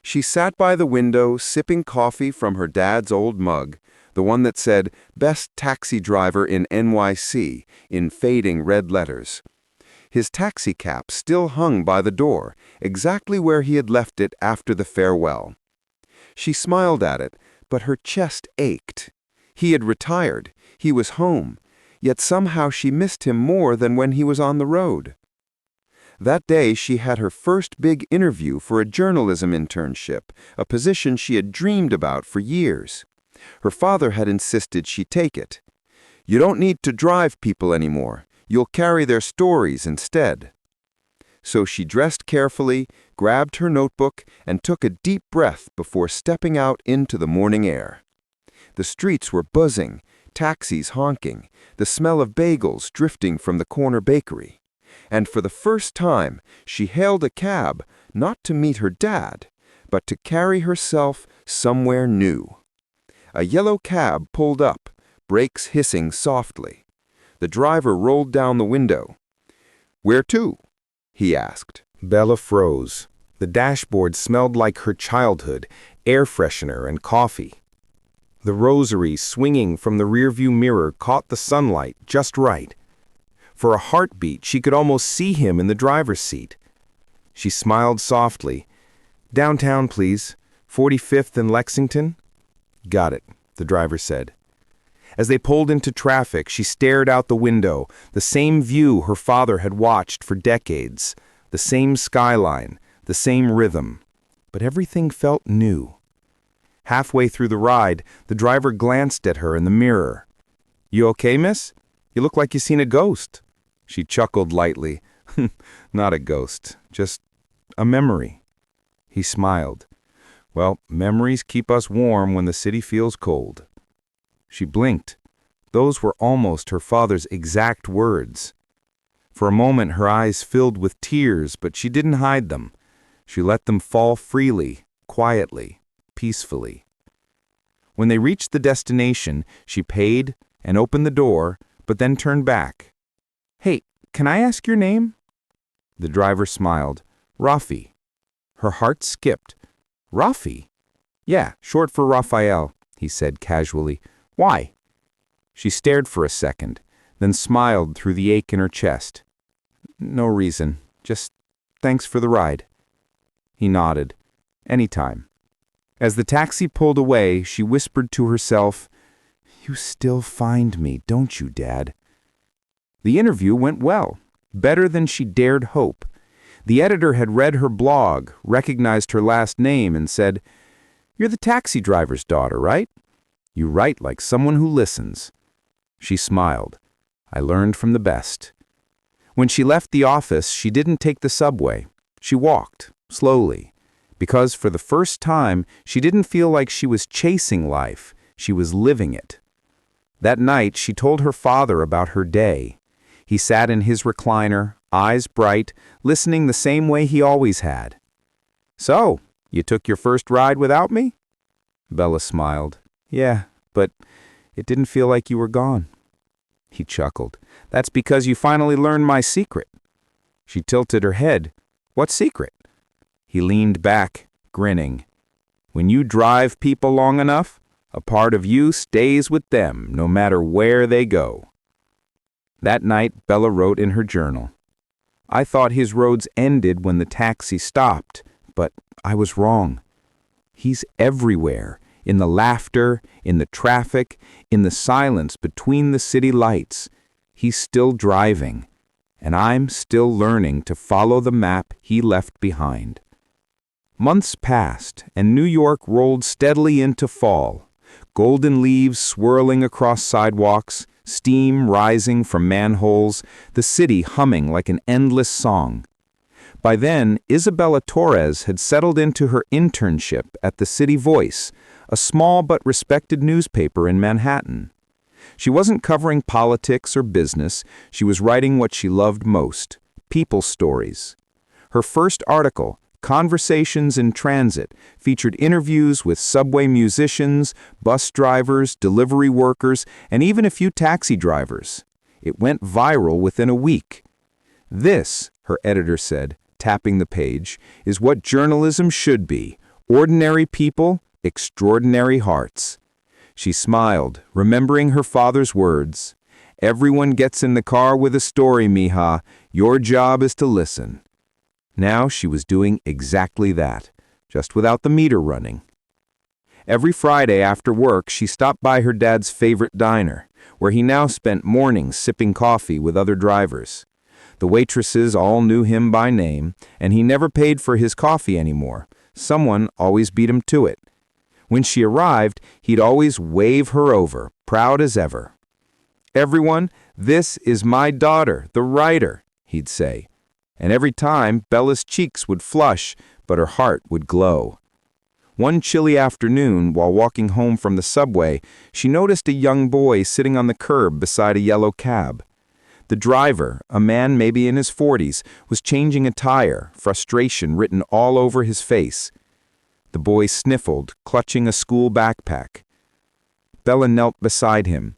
She sat by the window, sipping coffee from her dad's old mug, the one that said, "Best Taxi Driver in NYC," in fading red letters. His taxi cab still hung by the door, exactly where he had left it after the farewell. She smiled at it, but her chest ached. He had retired, he was home, yet somehow she missed him more than when he was on the road. That day she had her first big interview for a journalism internship, a position she had dreamed about for years. Her father had insisted she take it. "You don't need to drive people anymore. You'll carry their stories instead." So she dressed carefully, grabbed her notebook, and took a deep breath before stepping out into the morning air. The streets were buzzing, taxis honking, the smell of bagels drifting from the corner bakery. And for the first time, she hailed a cab, not to meet her dad, but to carry herself somewhere new. A yellow cab pulled up, brakes hissing softly. The driver rolled down the window. "Where to?" he asked. Bella froze. The dashboard smelled like her childhood, air freshener and coffee. The rosary swinging from the rearview mirror caught the sunlight just right. For a heartbeat, she could almost see him in the driver's seat. She smiled softly. "Downtown, please. 45th and Lexington?" "Got it," the driver said. As they pulled into traffic, she stared out the window, the same view her father had watched for decades, the same skyline, the same rhythm. But everything felt new. Halfway through the ride, the driver glanced at her in the mirror. "You okay, miss? You look like you seen a ghost." She chuckled lightly. "Not a ghost, just a memory." He smiled. "Well, memories keep us warm when the city feels cold." She blinked. Those were almost her father's exact words. For a moment her eyes filled with tears, but she didn't hide them. She let them fall freely, quietly, peacefully. When they reached the destination, she paid and opened the door, but then turned back. "Hey, can I ask your name?" The driver smiled. Rafi. Her heart skipped. Rafi? Yeah, short for Rafael, he said casually. Why? She stared for a second, then smiled through the ache in her chest. No reason. Just thanks for the ride. He nodded. Anytime. As the taxi pulled away, she whispered to herself, You still find me, don't you, Dad? The interview went well, better than she dared hope. The editor had read her blog, recognized her last name, and said, You're the taxi driver's daughter, right? You write like someone who listens. She smiled. I learned from the best. When she left the office, she didn't take the subway. She walked, slowly, because for the first time, she didn't feel like she was chasing life. She was living it. That night, she told her father about her day. He sat in his recliner, eyes bright, listening the same way he always had. So, you took your first ride without me? Bella smiled. Yeah, but it didn't feel like you were gone. He chuckled. That's because you finally learned my secret. She tilted her head. What secret? He leaned back, grinning. When you drive people long enough, a part of you stays with them no matter where they go. That night, Bella wrote in her journal. I thought his roads ended when the taxi stopped, but I was wrong. He's everywhere, in the laughter, in the traffic, in the silence between the city lights. He's still driving, and I'm still learning to follow the map he left behind. Months passed, and New York rolled steadily into fall. Golden leaves swirling across sidewalks, steam rising from manholes, the city humming like an endless song. By then, Isabella Torres had settled into her internship at the City Voice, a small but respected newspaper in Manhattan. She wasn't covering politics or business, she was writing what she loved most, people stories. Her first article, Conversations in Transit, featured interviews with subway musicians, bus drivers, delivery workers, and even a few taxi drivers. It went viral within a week. This, her editor said, tapping the page, is what journalism should be. Ordinary people, extraordinary hearts. She smiled, remembering her father's words. Everyone gets in the car with a story, mija. Your job is to listen. Now she was doing exactly that, just without the meter running. Every Friday after work, she stopped by her dad's favorite diner, where he now spent mornings sipping coffee with other drivers. The waitresses all knew him by name, and he never paid for his coffee anymore. Someone always beat him to it. When she arrived, he'd always wave her over, proud as ever. Everyone, this is my daughter, the writer, he'd say. And every time, Bella's cheeks would flush, but her heart would glow. One chilly afternoon, while walking home from the subway, she noticed a young boy sitting on the curb beside a yellow cab. The driver, a man maybe in his 40s, was changing a tire, frustration written all over his face. The boy sniffled, clutching a school backpack. Bella knelt beside him.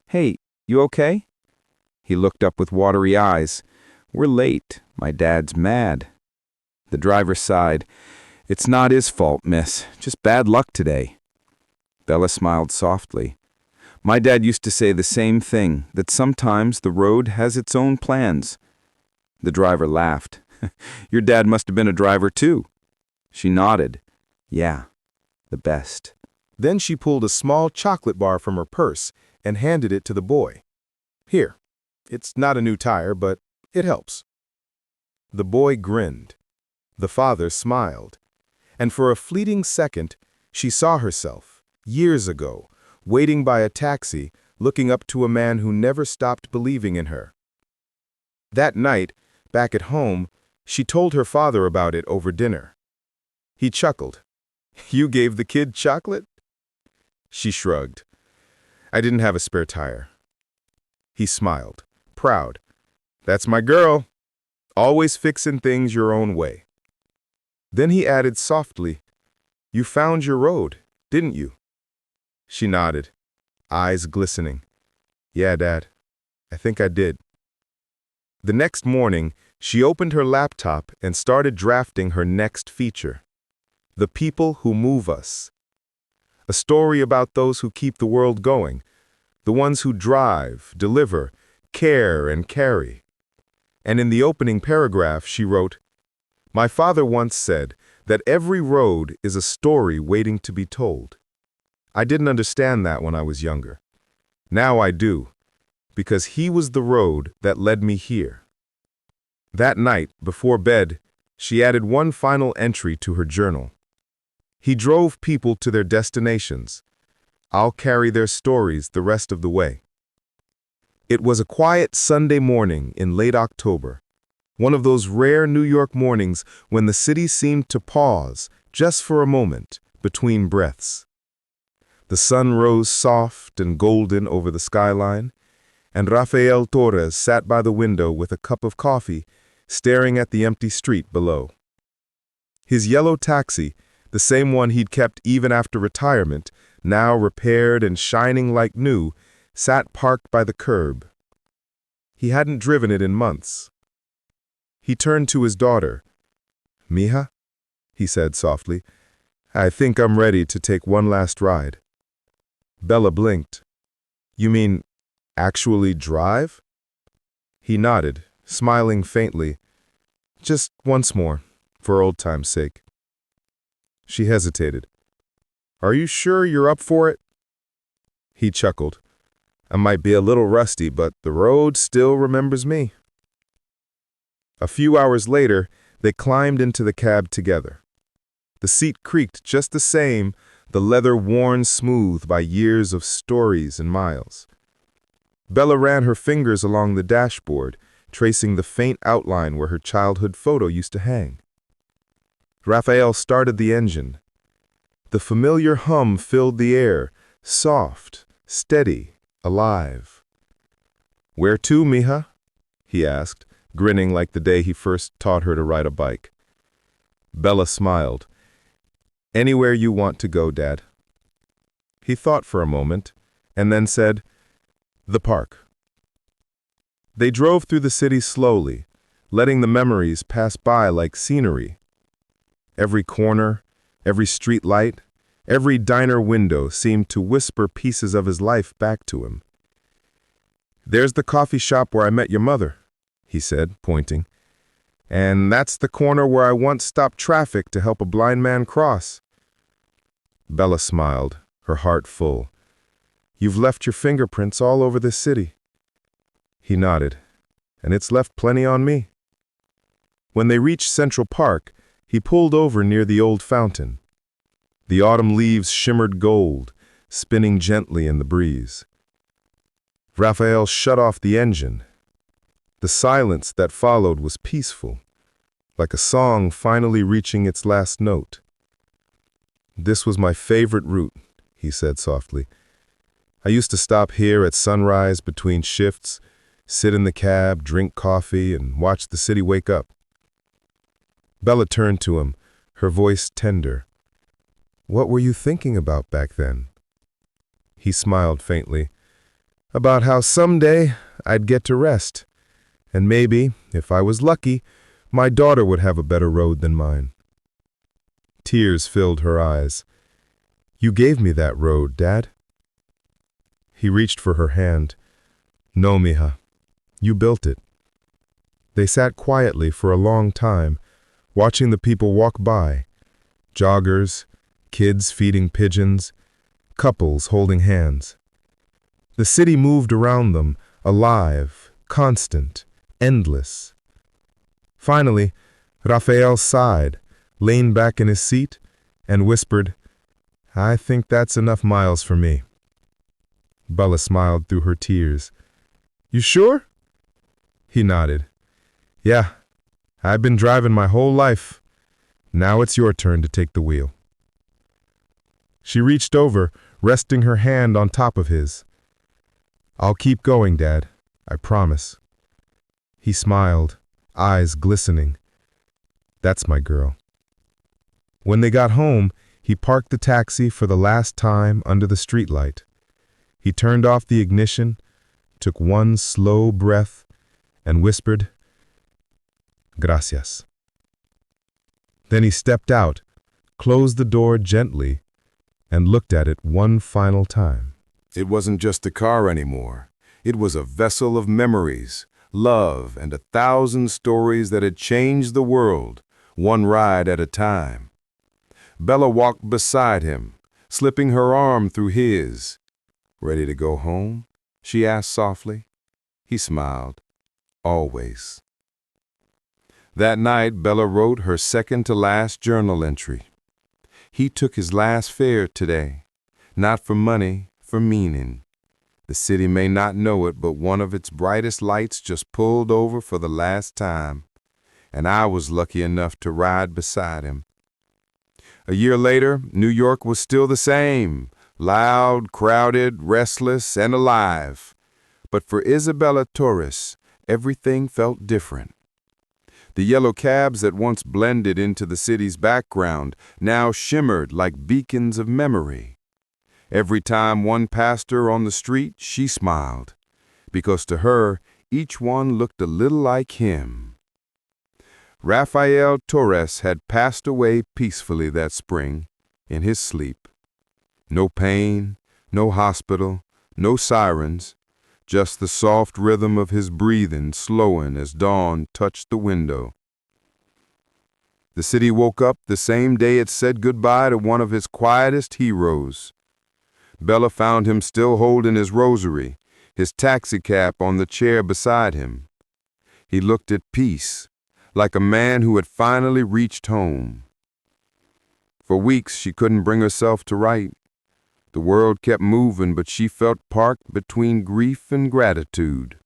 Hey, you okay? He looked up with watery eyes. We're late. My dad's mad. The driver sighed. It's not his fault, miss. Just bad luck today. Bella smiled softly. My dad used to say the same thing, that sometimes the road has its own plans. The driver laughed. Your dad must have been a driver too. She nodded. Yeah, the best. Then she pulled a small chocolate bar from her purse and handed it to the boy. Here, it's not a new tire, but it helps. The boy grinned. The father smiled. And for a fleeting second, she saw herself, years ago, waiting by a taxi, looking up to a man who never stopped believing in her. That night, back at home, she told her father about it over dinner. He chuckled. You gave the kid chocolate? She shrugged. I didn't have a spare tire. He smiled, proud. That's my girl. Always fixing things your own way. Then he added softly, You found your road, didn't you? She nodded, eyes glistening. Yeah, Dad, I think I did. The next morning, She opened her laptop and started drafting her next feature. The People Who Move Us. A story about those who keep the world going, the ones who drive, deliver, care, and carry. And in the opening paragraph, she wrote, "My father once said that every road is a story waiting to be told. I didn't understand that when I was younger. Now I do, because he was the road that led me here." That night, before bed, she added one final entry to her journal. "He drove people to their destinations. I'll carry their stories the rest of the way." It was a quiet Sunday morning in late October, one of those rare New York mornings when the city seemed to pause, just for a moment, between breaths. The sun rose soft and golden over the skyline, and Rafael Torres sat by the window with a cup of coffee, staring at the empty street below. His yellow taxi, the same one he'd kept even after retirement, now repaired and shining like new, sat parked by the curb. He hadn't driven it in months. He turned to his daughter. "Mija," he said softly, "I think I'm ready to take one last ride." Bella blinked. "You mean actually drive?" He nodded, smiling faintly. "Just once more, for old time's sake." She hesitated. "Are you sure you're up for it?" He chuckled. "I might be a little rusty, but the road still remembers me." A few hours later, they climbed into the cab together. The seat creaked just the same, the leather worn smooth by years of stories and miles. Bella ran her fingers along the dashboard, tracing the faint outline where her childhood photo used to hang. Rafael started the engine. The familiar hum filled the air, soft, steady, alive. "Where to, Mija?" he asked, grinning like the day he first taught her to ride a bike. Bella smiled. "Anywhere you want to go, Dad." He thought for a moment, and then said, "The park." They drove through the city slowly, letting the memories pass by like scenery. Every corner, every street light, every diner window seemed to whisper pieces of his life back to him. "There's the coffee shop where I met your mother," he said, pointing. "And that's the corner where I once stopped traffic to help a blind man cross." Bella smiled, her heart full. "You've left your fingerprints all over this city." He nodded. "And it's left plenty on me." When they reached Central Park, he pulled over near the old fountain. The autumn leaves shimmered gold, spinning gently in the breeze. Rafael shut off the engine. The silence that followed was peaceful, like a song finally reaching its last note. "This was my favorite route," he said softly. "I used to stop here at sunrise between shifts, sit in the cab, drink coffee, and watch the city wake up." Bella turned to him, her voice tender. "What were you thinking about back then?" He smiled faintly. "About how someday I'd get to rest, and maybe, if I was lucky, my daughter would have a better road than mine." Tears filled her eyes. "You gave me that road, Dad." He reached for her hand. "No, Mija, you built it." They sat quietly for a long time, watching the people walk by. Joggers, kids feeding pigeons, couples holding hands. The city moved around them, alive, constant, endless. Finally, Rafael sighed, leaned back in his seat, and whispered, "I think that's enough miles for me." Bella smiled through her tears. "You sure?" He nodded. "Yeah, I've been driving my whole life. Now it's your turn to take the wheel." She reached over, resting her hand on top of his. "I'll keep going, Dad. I promise." He smiled, eyes glistening. "That's my girl." When they got home, he parked the taxi for the last time under the streetlight. He turned off the ignition, took one slow breath, and whispered, Gracias. Then he stepped out, closed the door gently, and looked at it one final time. It wasn't just a car anymore. It was a vessel of memories, love, and 1,000 stories that had changed the world, one ride at a time. Bella walked beside him, slipping her arm through his. "Ready to go home?" she asked softly. He smiled. "Always." That night, Bella wrote her second-to-last journal entry. He took his last fare today, not for money, for meaning. The city may not know it, but one of its brightest lights just pulled over for the last time, and I was lucky enough to ride beside him. A year later, New York was still the same, loud, crowded, restless, and alive. But for Isabella Torres, everything felt different. The yellow cabs that once blended into the city's background now shimmered like beacons of memory. Every time one passed her on the street, she smiled, because to her, each one looked a little like him. Rafael Torres had passed away peacefully that spring, in his sleep. No pain, no hospital, no sirens, just the soft rhythm of his breathing slowing as dawn touched the window. The city woke up the same day it said goodbye to one of its quietest heroes. Bella found him still holding his rosary, his taxicab on the chair beside him. He looked at peace, like a man who had finally reached home. For weeks she couldn't bring herself to write. The world kept moving, but she felt parked between grief and gratitude.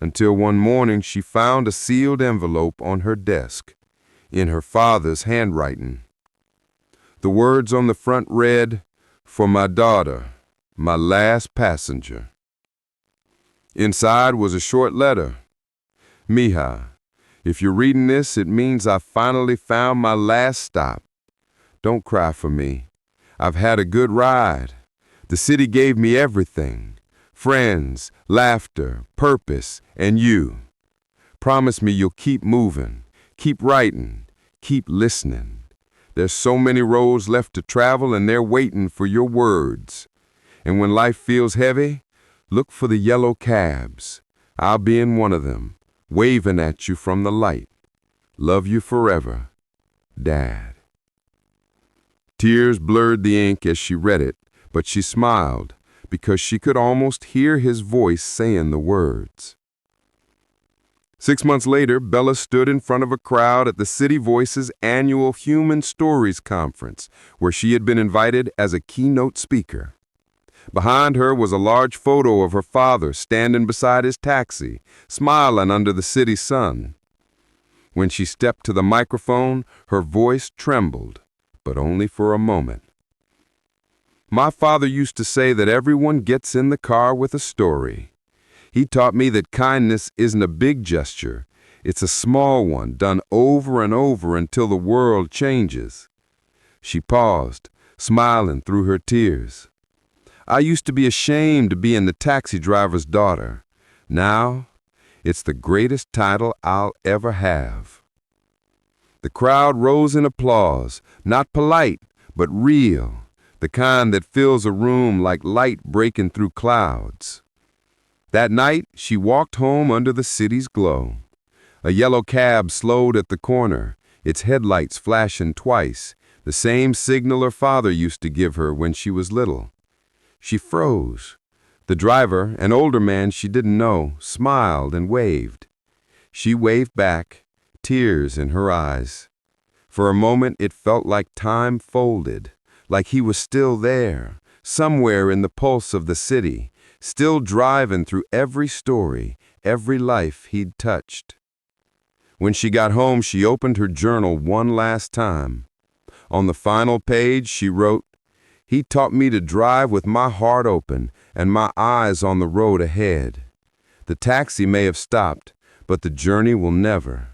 Until one morning she found a sealed envelope on her desk, in her father's handwriting. The words on the front read, "For my daughter, my last passenger." Inside was a short letter. "Mija, if you're reading this, it means I finally found my last stop. Don't cry for me. I've had a good ride. The city gave me everything. Friends, laughter, purpose, and you. Promise me you'll keep moving, keep writing, keep listening. There's so many roads left to travel and they're waiting for your words. And when life feels heavy, look for the yellow cabs. I'll be in one of them, waving at you from the light. Love you forever, Dad." Tears blurred the ink as she read it, but she smiled because she could almost hear his voice saying the words. 6 months later, Bella stood in front of a crowd at the City Voice's annual Human Stories Conference, where she had been invited as a keynote speaker. Behind her was a large photo of her father standing beside his taxi, smiling under the city sun. When she stepped to the microphone, her voice trembled, but only for a moment. "My father used to say that everyone gets in the car with a story. He taught me that kindness isn't a big gesture. It's a small one, done over and over until the world changes." She paused, smiling through her tears. "I used to be ashamed to be the taxi driver's daughter. Now, it's the greatest title I'll ever have." The crowd rose in applause, not polite, but real, the kind that fills a room like light breaking through clouds. That night, she walked home under the city's glow. A yellow cab slowed at the corner, its headlights flashing twice, the same signal her father used to give her when she was little. She froze. The driver, an older man she didn't know, smiled and waved. She waved back, tears in her eyes. For a moment it felt like time folded, like he was still there, somewhere in the pulse of the city, still driving through every story, every life he'd touched. When she got home, she opened her journal one last time. On the final page, she wrote, "He taught me to drive with my heart open and my eyes on the road ahead. The taxi may have stopped, but the journey will never.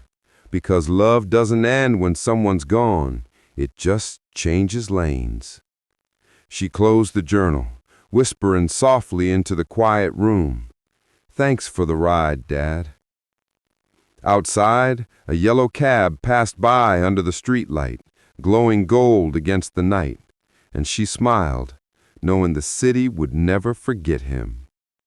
Because love doesn't end when someone's gone, it just changes lanes." She closed the journal, whispering softly into the quiet room, "Thanks for the ride, Dad." Outside, a yellow cab passed by under the streetlight, glowing gold against the night, and she smiled, knowing the city would never forget him.